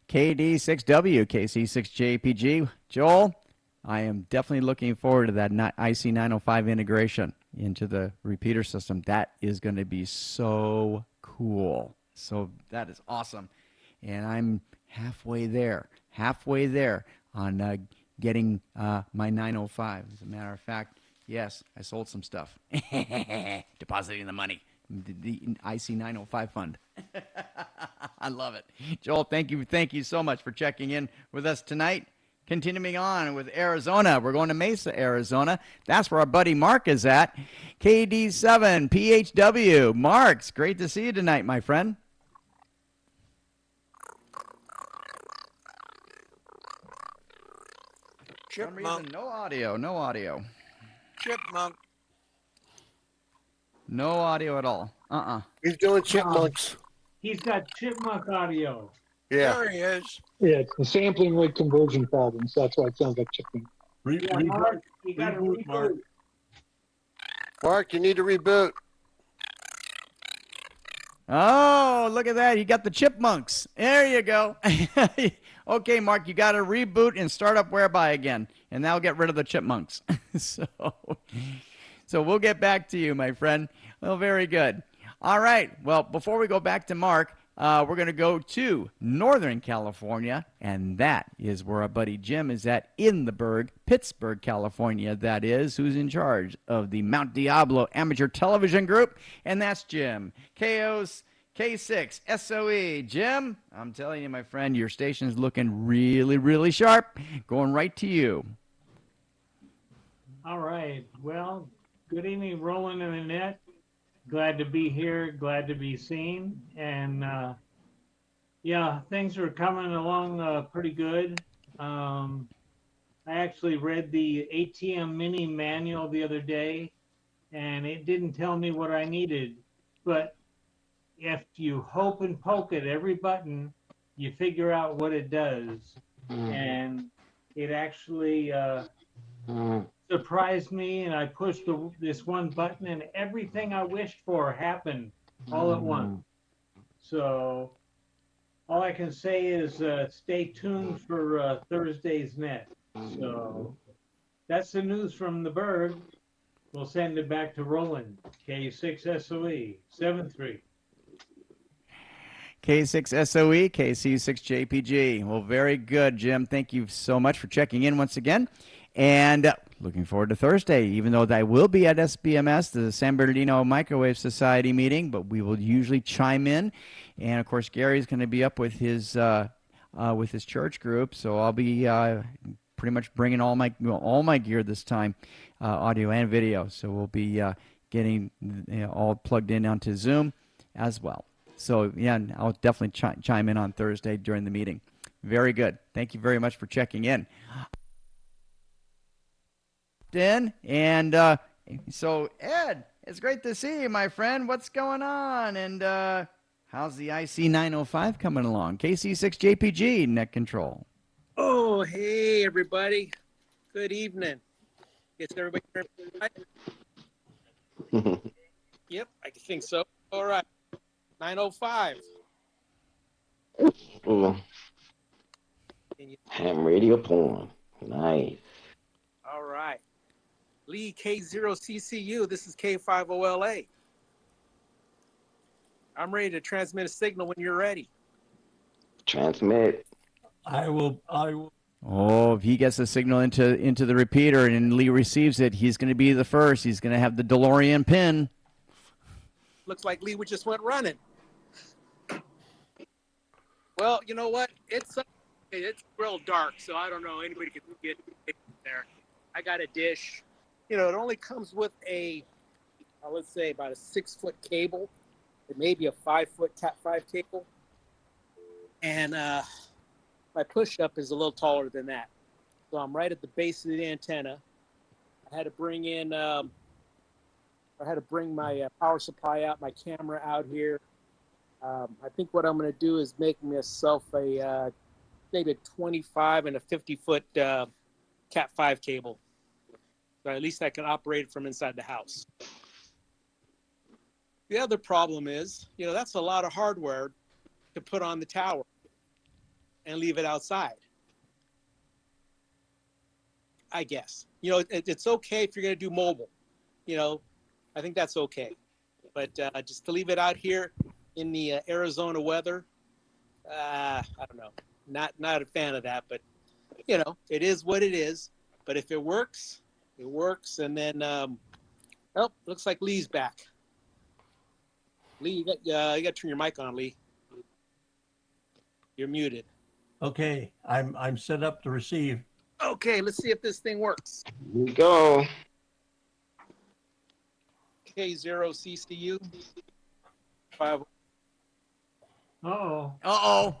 KD6W, KC6JPG. Joel, I am definitely looking forward to that IC905 integration into the repeater system. That is going to be so cool. So that is awesome. And I'm halfway there on getting my 905. As a matter of fact, yes, I sold some stuff. Depositing the money. the IC 905 fund. I love it. Joel, thank you so much for checking in with us tonight. Continuing on with Arizona, we're going to Mesa, Arizona. That's where our buddy Mark is at. KD7 PHW. Marks, great to see you tonight, my friend. For some reason, no audio. Chipmunk. No audio at all. He's doing chipmunks. He's got chipmunk audio. Yeah. There he is. Yeah, it's the sampling rate conversion problems. That's why it sounds like chicken. Yeah, Mark, you got to Reboot, Mark. reboot. Mark, you need to reboot. Oh, look at that. You got the chipmunks. There you go. Okay, Mark, you got to reboot and start up Whereby again, and that'll get rid of the chipmunks. So we'll get back to you, my friend. Well, very good. All right. Well, before we go back to Mark, we're going to go to Northern California, and that is where our buddy Jim is at in the Berg, Pittsburgh, California, that is, who's in charge of the Mount Diablo Amateur Television Group, and that's Jim. K6 SOE. Jim, I'm telling you, my friend, your station's looking really, really sharp. Going right to you. All right. Well, good evening, Roland and Annette. Glad to be here. Glad to be seen. And yeah, things are coming along pretty good. I actually read the ATM Mini manual the other day, and it didn't tell me what I needed. But if you hope and poke at every button, you figure out what it does. And it actually surprised me, and I pushed this one button, and everything I wished for happened all at once. So all I can say is stay tuned for Thursday's net. So that's the news from the Berg. We'll send it back to Roland, K6SOE 73. K6SOE, KC6JPG. Well, very good, Jim. Thank you so much for checking in once again. And looking forward to Thursday, even though I will be at SBMS, the San Bernardino Microwave Society meeting, but we will usually chime in. And, of course, Gary's going to be up with his church group, so I'll be pretty much bringing all my gear this time, audio and video. So we'll be getting all plugged in onto Zoom as well. So, yeah, I'll definitely chime in on Thursday during the meeting. Very good. Thank you very much for checking in. And so, Ed, it's great to see you, my friend. What's going on? And how's the IC 905 coming along? KC6JPG, net control. Oh, hey, everybody. Good evening. Is everybody hearing me right? Yep, I think so. All right. 905. Ooh. Ham radio porn. Nice. All right. Lee K0CCU. This is K50LA. I'm ready to transmit a signal when you're ready. Transmit. I will. Oh, if he gets the signal into the repeater and Lee receives it, he's going to be the first. He's going to have the DeLorean pin. Looks like Lee just went running. Well, you know what? It's real dark, so I don't know. Anybody can get there. I got a dish. You know, it only comes with a, let's say, about a 6-foot cable. It may be a 5-foot Cat5 cable. And my push-up is a little taller than that. So I'm right at the base of the antenna. I had to bring in, I had to bring my power supply out, my camera out here. I think what I'm going to do is make myself a maybe a 25 and a 50-foot Cat5 cable. So at least I can operate it from inside the house. The other problem is, you know, that's a lot of hardware to put on the tower and leave it outside. I guess. You know, it's okay if you're going to do mobile. You know, I think that's okay. But just to leave it out here in the Arizona weather, I don't know. Not a fan of that, but you know, it is what it is. But if it works, it works. And then, oh, looks like Lee's back. Lee, you got to turn your mic on, Lee. You're muted. Okay, I'm set up to receive. Okay, let's see if this thing works. Here we go. K0CCU. 5. Uh-oh. Uh-oh.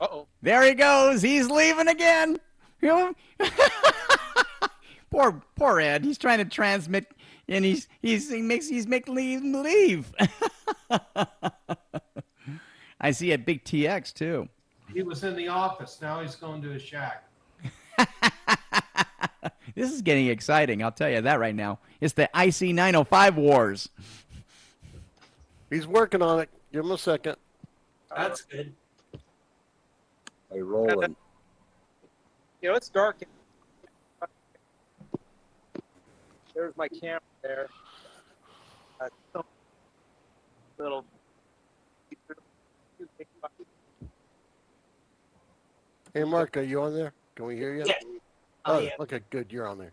Uh-oh. There he goes. He's leaving again. Poor Ed. He's trying to transmit, and he's making him leave. I see a big TX too. He was in the office. Now he's going to his shack. This is getting exciting. I'll tell you that right now. It's the IC 905 wars. He's working on it. Give him a second. That's good. Hey, Roland. You know, it's dark. There's my camera there. Little. Hey, Mark, are you on there? Can we hear you? Yeah. Oh, okay, good. You're on there.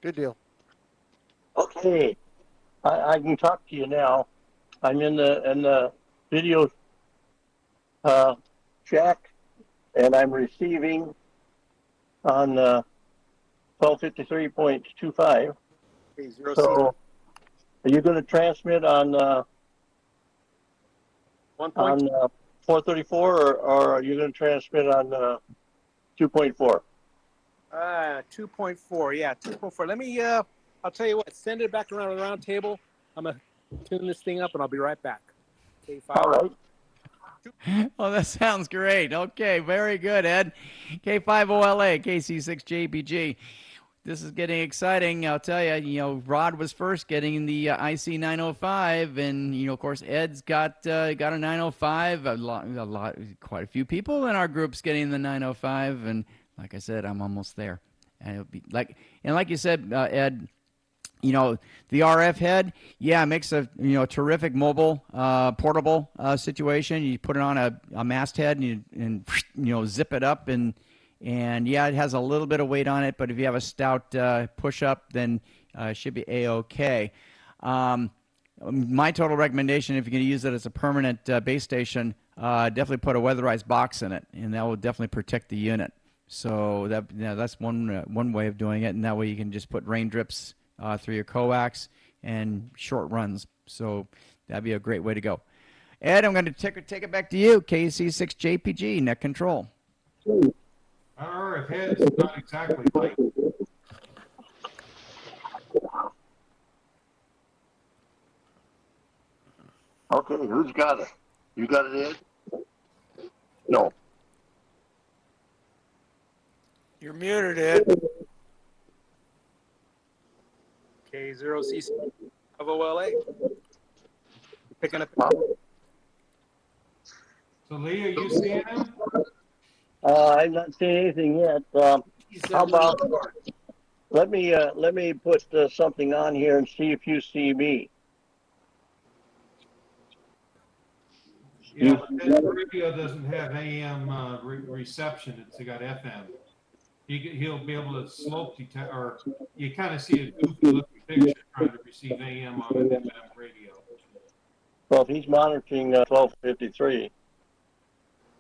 Good deal. Okay, I can talk to you now. I'm in the video shack, and I'm receiving on 1253.25. So, are you going to transmit on 434, or are you going to transmit on 2.4? 2.4. Yeah, 2.4. Let me. I'll tell you what. Send it back around the round table. I'm gonna tune this thing up, and I'll be right back. Okay, 5. All right. Oh, that sounds great. Okay, very good, Ed. K5OLA, KC6JPG. This is getting exciting. I'll tell you, Rod was first getting the IC 905, and of course, Ed's got a 905. Quite a few people in our group's getting the 905, and like I said, I'm almost there. And it'll be like you said, Ed. The RF head, makes a terrific mobile, portable situation. You put it on a masthead and zip it up, and it has a little bit of weight on it. But if you have a stout push up, then it should be a-okay. My total recommendation, if you're going to use it as a permanent base station, definitely put a weatherized box in it, and that will definitely protect the unit. So that's one way of doing it, and that way you can just put rain drips through your coax and short runs. So that'd be a great way to go. Ed, I'm going to take it back to you. KC6JPG, net control. Our RF head is not exactly light. Okay, who's got it? You got it, Ed? No. You're muted, Ed. K0CC of OLA. Picking up. So, Lee, are you seeing him? I'm not seeing anything yet. How about let me put something on here and see if you see me. Yeah, but his radio doesn't have AM reception. It's got FM. He'll be able to slope detect, or you kind of see a goofy looking picture trying to receive AM on an FM radio. Well, if he's monitoring 1253.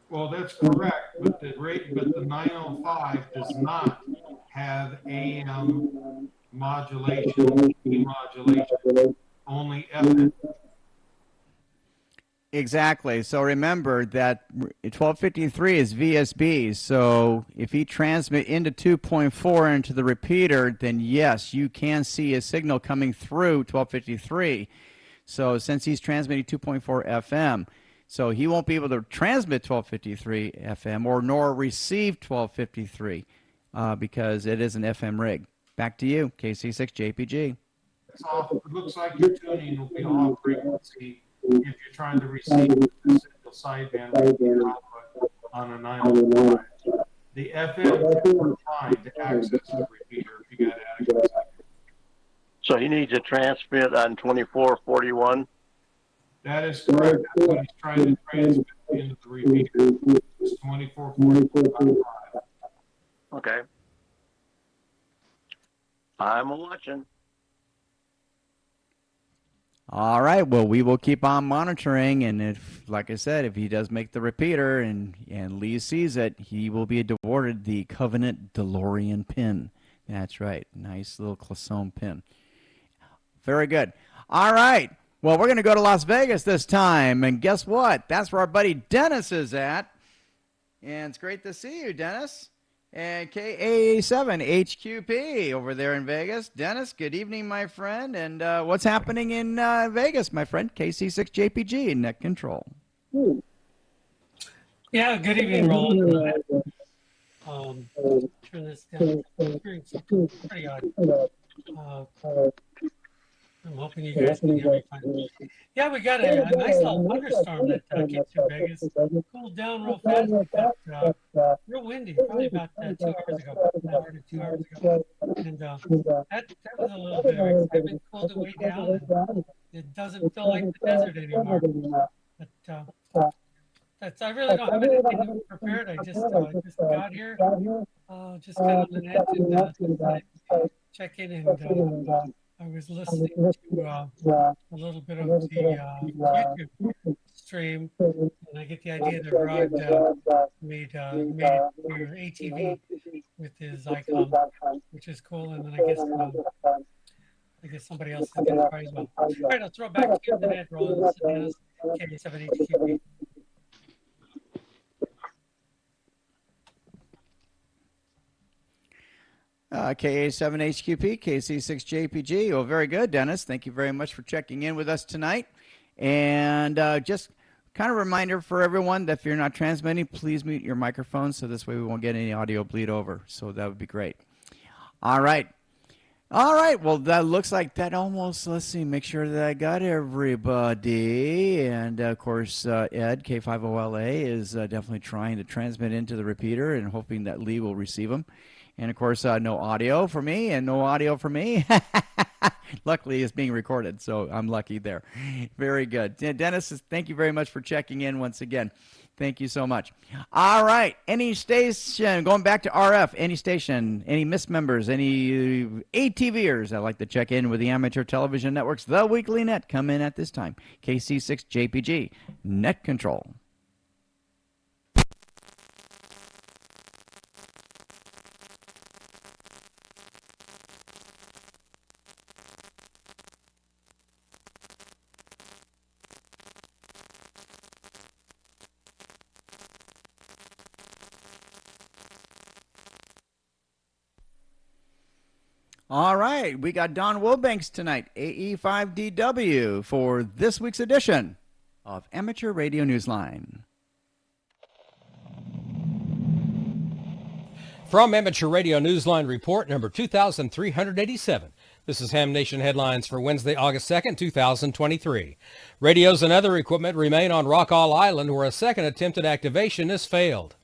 Well, that's correct, but the 905 does not have AM modulation, demodulation, only FM. Exactly. So remember that 1253 is VSB. So if he transmit into 2.4 into the repeater, then yes, you can see a signal coming through 1253. So since he's transmitting 2.4 FM, so he won't be able to transmit 1253 FM or nor receive 1253 because it is an FM rig. Back to you, KC6JPG. It's off. It looks like your tuning will be off frequency if you're trying to receive the signal sideband repeater output on a 905. The FM is fine to access the repeater if you got adequate signal. So he needs a transmit on 2441. That is correct. That's what he's trying to transmit into the repeater. It's 2445. Okay. I'm watching. All right. Well, we will keep on monitoring, and if, like I said, if he does make the repeater and Lee sees it, he will be awarded the Covenant DeLorean pin. That's right. Nice little Classon pin. Very good. All right. Well, we're going to go to Las Vegas this time, and guess what? That's where our buddy Dennis is at. And it's great to see you, Dennis. And KA7HQP over there in Vegas. Dennis, good evening, my friend. And what's happening in Vegas, my friend? KC6JPG, net control. Yeah, good evening, Roland. Turn this down. I'm hearing something pretty odd. I'm hoping you guys can hear me fine. Yeah, we got a nice little thunderstorm that came through Vegas. Cooled down real fast, but real windy, probably about 2 hours ago, an hour to 2 hours ago. And that was a little bit of excitement. Cooled it way down, and it doesn't feel like the desert anymore. But I really don't have anything prepared. I just got here, just got on the net and check in, and I was listening to a little bit of the YouTube stream, and I get the idea that Rod made it for ATV with his icon, which is cool. And then I guess somebody else is going to try as well. All right, I'll throw it back to you in the net, Roland. K7HQP. KA7HQP, KC6JPG. Well, very good, Dennis. Thank you very much for checking in with us tonight. And just kind of reminder for everyone that if you're not transmitting, please mute your microphone so this way we won't get any audio bleed over. So that would be great. All right. All right. Well, that looks like that almost, let's see, make sure that I got everybody. And, of course, Ed, K50LA, is definitely trying to transmit into the repeater and hoping that Lee will receive them. And, of course, no audio for me and no audio for me. Luckily, it's being recorded, so I'm lucky there. Very good. Dennis, thank you very much for checking in once again. Thank you so much. All right. Any station, going back to RF, any station, any mismembers, any ATVers that like to check in with the Amateur Television Networks, the Weekly Net, come in at this time. KC6JPG, net control. All right, we got Don Wilbanks tonight, AE5DW, for this week's edition of Amateur Radio Newsline. From Amateur Radio Newsline Report number 2387. This is Ham Nation Headlines for Wednesday, August 2nd, 2023. Radios and other equipment remain on Rockall Island, where a second attempted activation has failed.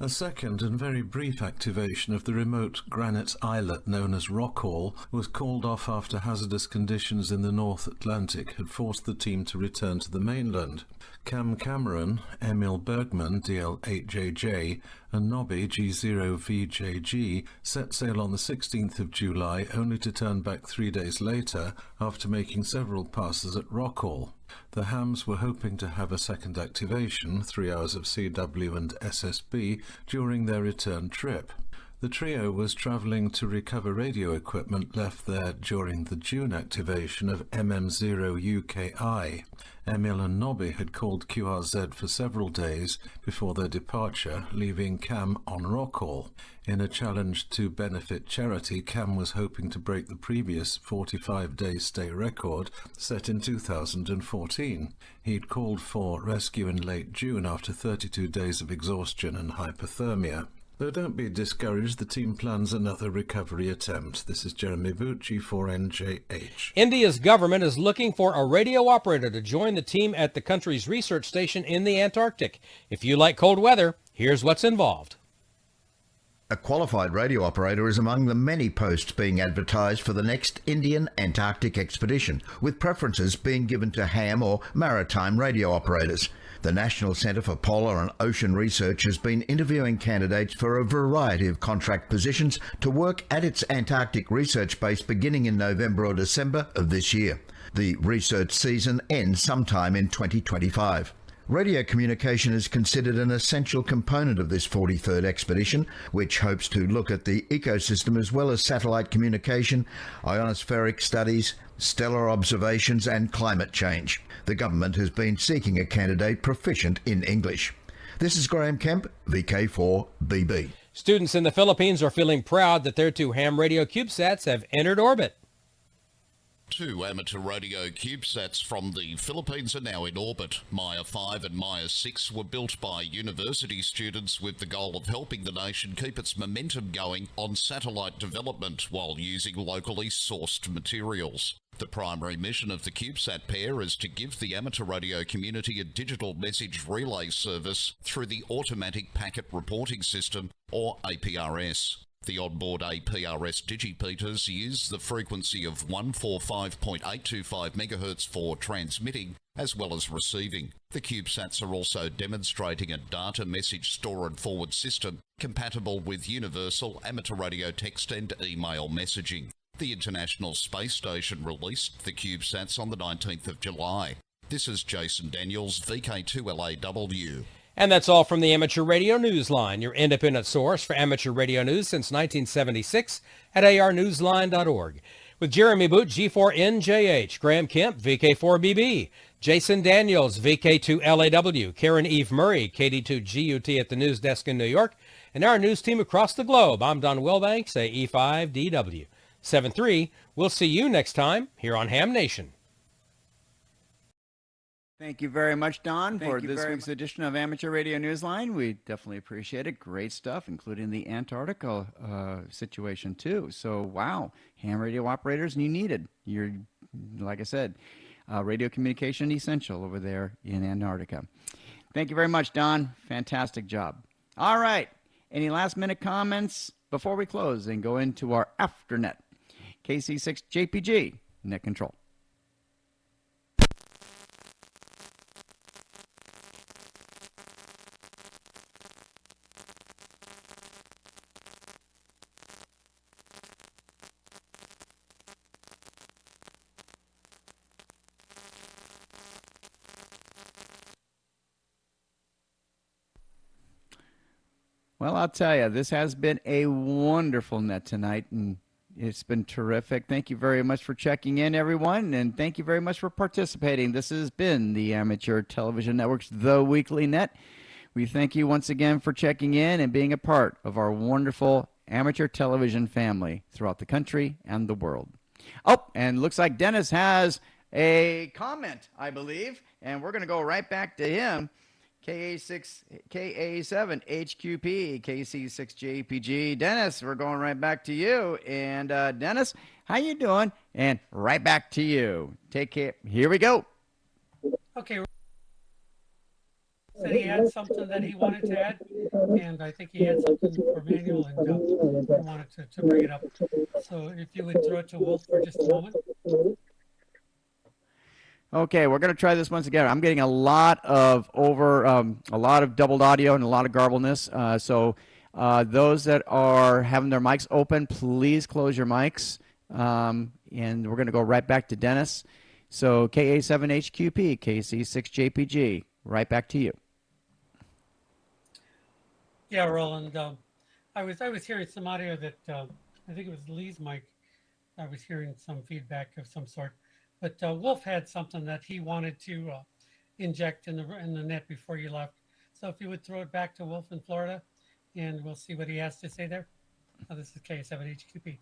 A second and very brief activation of the remote granite islet known as Rockall was called off after hazardous conditions in the North Atlantic had forced the team to return to the mainland. Cam Cameron, Emil Bergman, DL8JJ, and Nobby, G0VJG, set sail on the 16th of July, only to turn back 3 days later after making several passes at Rockall. The hams were hoping to have a second activation, 3 hours of CW and SSB, during their return trip. The trio was travelling to recover radio equipment left there during the June activation of MM0UKI. Emil and Nobby had called QRZ for several days before their departure, leaving Cam on Rockall. In a challenge to benefit charity, Cam was hoping to break the previous 45-day stay record set in 2014. He'd called for rescue in late June after 32 days of exhaustion and hypothermia. Though don't be discouraged, the team plans another recovery attempt. This is Jeremy Bucci for NJH. India's government is looking for a radio operator to join the team at the country's research station in the Antarctic. If you like cold weather, here's what's involved. A qualified radio operator is among the many posts being advertised for the next Indian Antarctic expedition, with preferences being given to ham or maritime radio operators. The National Centre for Polar and Ocean Research has been interviewing candidates for a variety of contract positions to work at its Antarctic research base beginning in November or December of this year. The research season ends sometime in 2025. Radio communication is considered an essential component of this 43rd expedition, which hopes to look at the ecosystem as well as satellite communication, ionospheric studies, stellar observations and climate change. The government has been seeking a candidate proficient in English. This is Graham Kemp, VK4BB. Students in the Philippines are feeling proud that their 2 ham radio CubeSats have entered orbit. 2 amateur radio CubeSats from the Philippines are now in orbit. Maya 5 and Maya 6 were built by university students with the goal of helping the nation keep its momentum going on satellite development while using locally sourced materials. The primary mission of the CubeSat pair is to give the amateur radio community a digital message relay service through the Automatic Packet Reporting System, or APRS. The onboard APRS digipeaters use the frequency of 145.825 MHz for transmitting as well as receiving. The CubeSats are also demonstrating a data message store and forward system compatible with universal amateur radio text and email messaging. The International Space Station released the CubeSats on the 19th of July. This is Jason Daniels, VK2LAW. And that's all from the Amateur Radio Newsline, your independent source for amateur radio news since 1976 at arnewsline.org. With Jeremy Boot, G4NJH, Graham Kemp, VK4BB, Jason Daniels, VK2LAW, Karen Eve Murray, KD2GUT at the news desk in New York, and our news team across the globe. I'm Don Wilbanks, AE5DW. 7-3. We'll see you next time here on Ham Nation. Thank you very much, Don, for this week's edition of Amateur Radio Newsline. We definitely appreciate it. Great stuff, including the Antarctica situation, too. So, wow, ham radio operators, you needed. You're, like I said, radio communication essential over there in Antarctica. Thank you very much, Don. Fantastic job. All right. Any last-minute comments before we close and go into our Afternet? KC6JPG, net control. Well, I'll tell you, this has been a wonderful net tonight, and it's been terrific. Thank you very much for checking in, everyone, and thank you very much for participating. This has been the Amateur Television Network's The Weekly Net. We thank you once again for checking in and being a part of our wonderful amateur television family throughout the country and the world. Oh, and looks like Dennis has a comment, I believe, and we're going to go right back to him. KA7HQP, KC6JPG. Dennis, we're going right back to you. And Dennis, how you doing? And right back to you. Take care. Here we go. Okay. Said he had something that he wanted to add, and I think he had something for Manuel, and he wanted to bring it up. So if you would throw it to Wolf for just a moment. Okay, we're going to try this once again. I'm getting a lot of doubled audio and a lot of garbleness. So those that are having their mics open, please close your mics. And we're going to go right back to Dennis. So KA7HQP, KC6JPG, right back to you. Yeah, Roland. I was hearing some audio that I think it was Lee's mic. I was hearing some feedback of some sort. But Wolf had something that he wanted to inject in the net before you left. So if you would throw it back to Wolf in Florida, and we'll see what he has to say there. This is KA7HQP.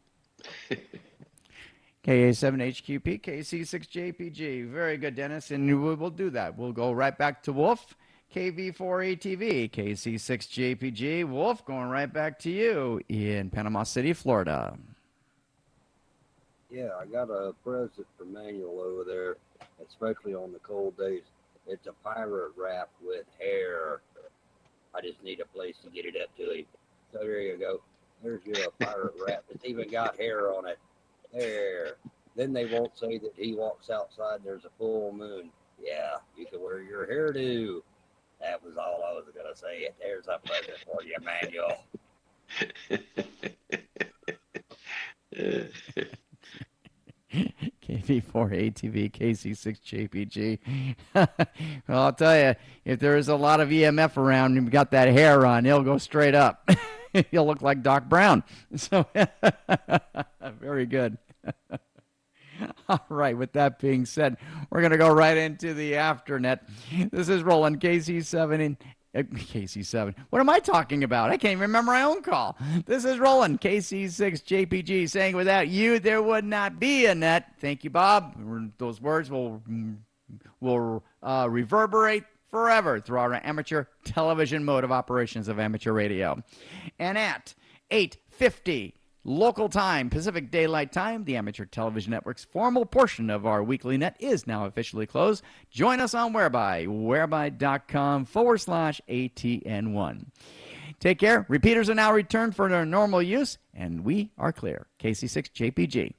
KA7HQP, KC6JPG. Very good, Dennis. And we'll do that. We'll go right back to Wolf. KV4ATV, KC6JPG. Wolf, going right back to you in Panama City, Florida. Yeah, I got a present for Manuel over there, especially on the cold days. It's a pirate wrap with hair. I just need a place to get it up to him. So there you go. There's your pirate wrap. It's even got hair on it. Hair. Then they won't say that he walks outside and there's a full moon. Yeah, you can wear your hairdo. That was all I was going to say. There's a present for you, Manuel. KV4 ATV, KC6 JPG. Well, I'll tell you, if there is a lot of EMF around and you got that hair on, he'll go straight up. He'll look like Doc Brown. So, very good. All right, with that being said, we're going to go right into the Afternet. This is Roland, KC7 KC7. What am I talking about? I can't even remember my own call. This is Roland, KC6 JPG, saying without you, there would not be a net. Thank you, Bob. Those words will reverberate forever throughout our amateur television mode of operations of amateur radio. And at 8:50 local time, Pacific Daylight Time, the Amateur Television Network's formal portion of our weekly net is now officially closed. Join us on Whereby, whereby.com/ATN1. Take care. Repeaters are now returned for their normal use, and we are clear. KC6 JPG.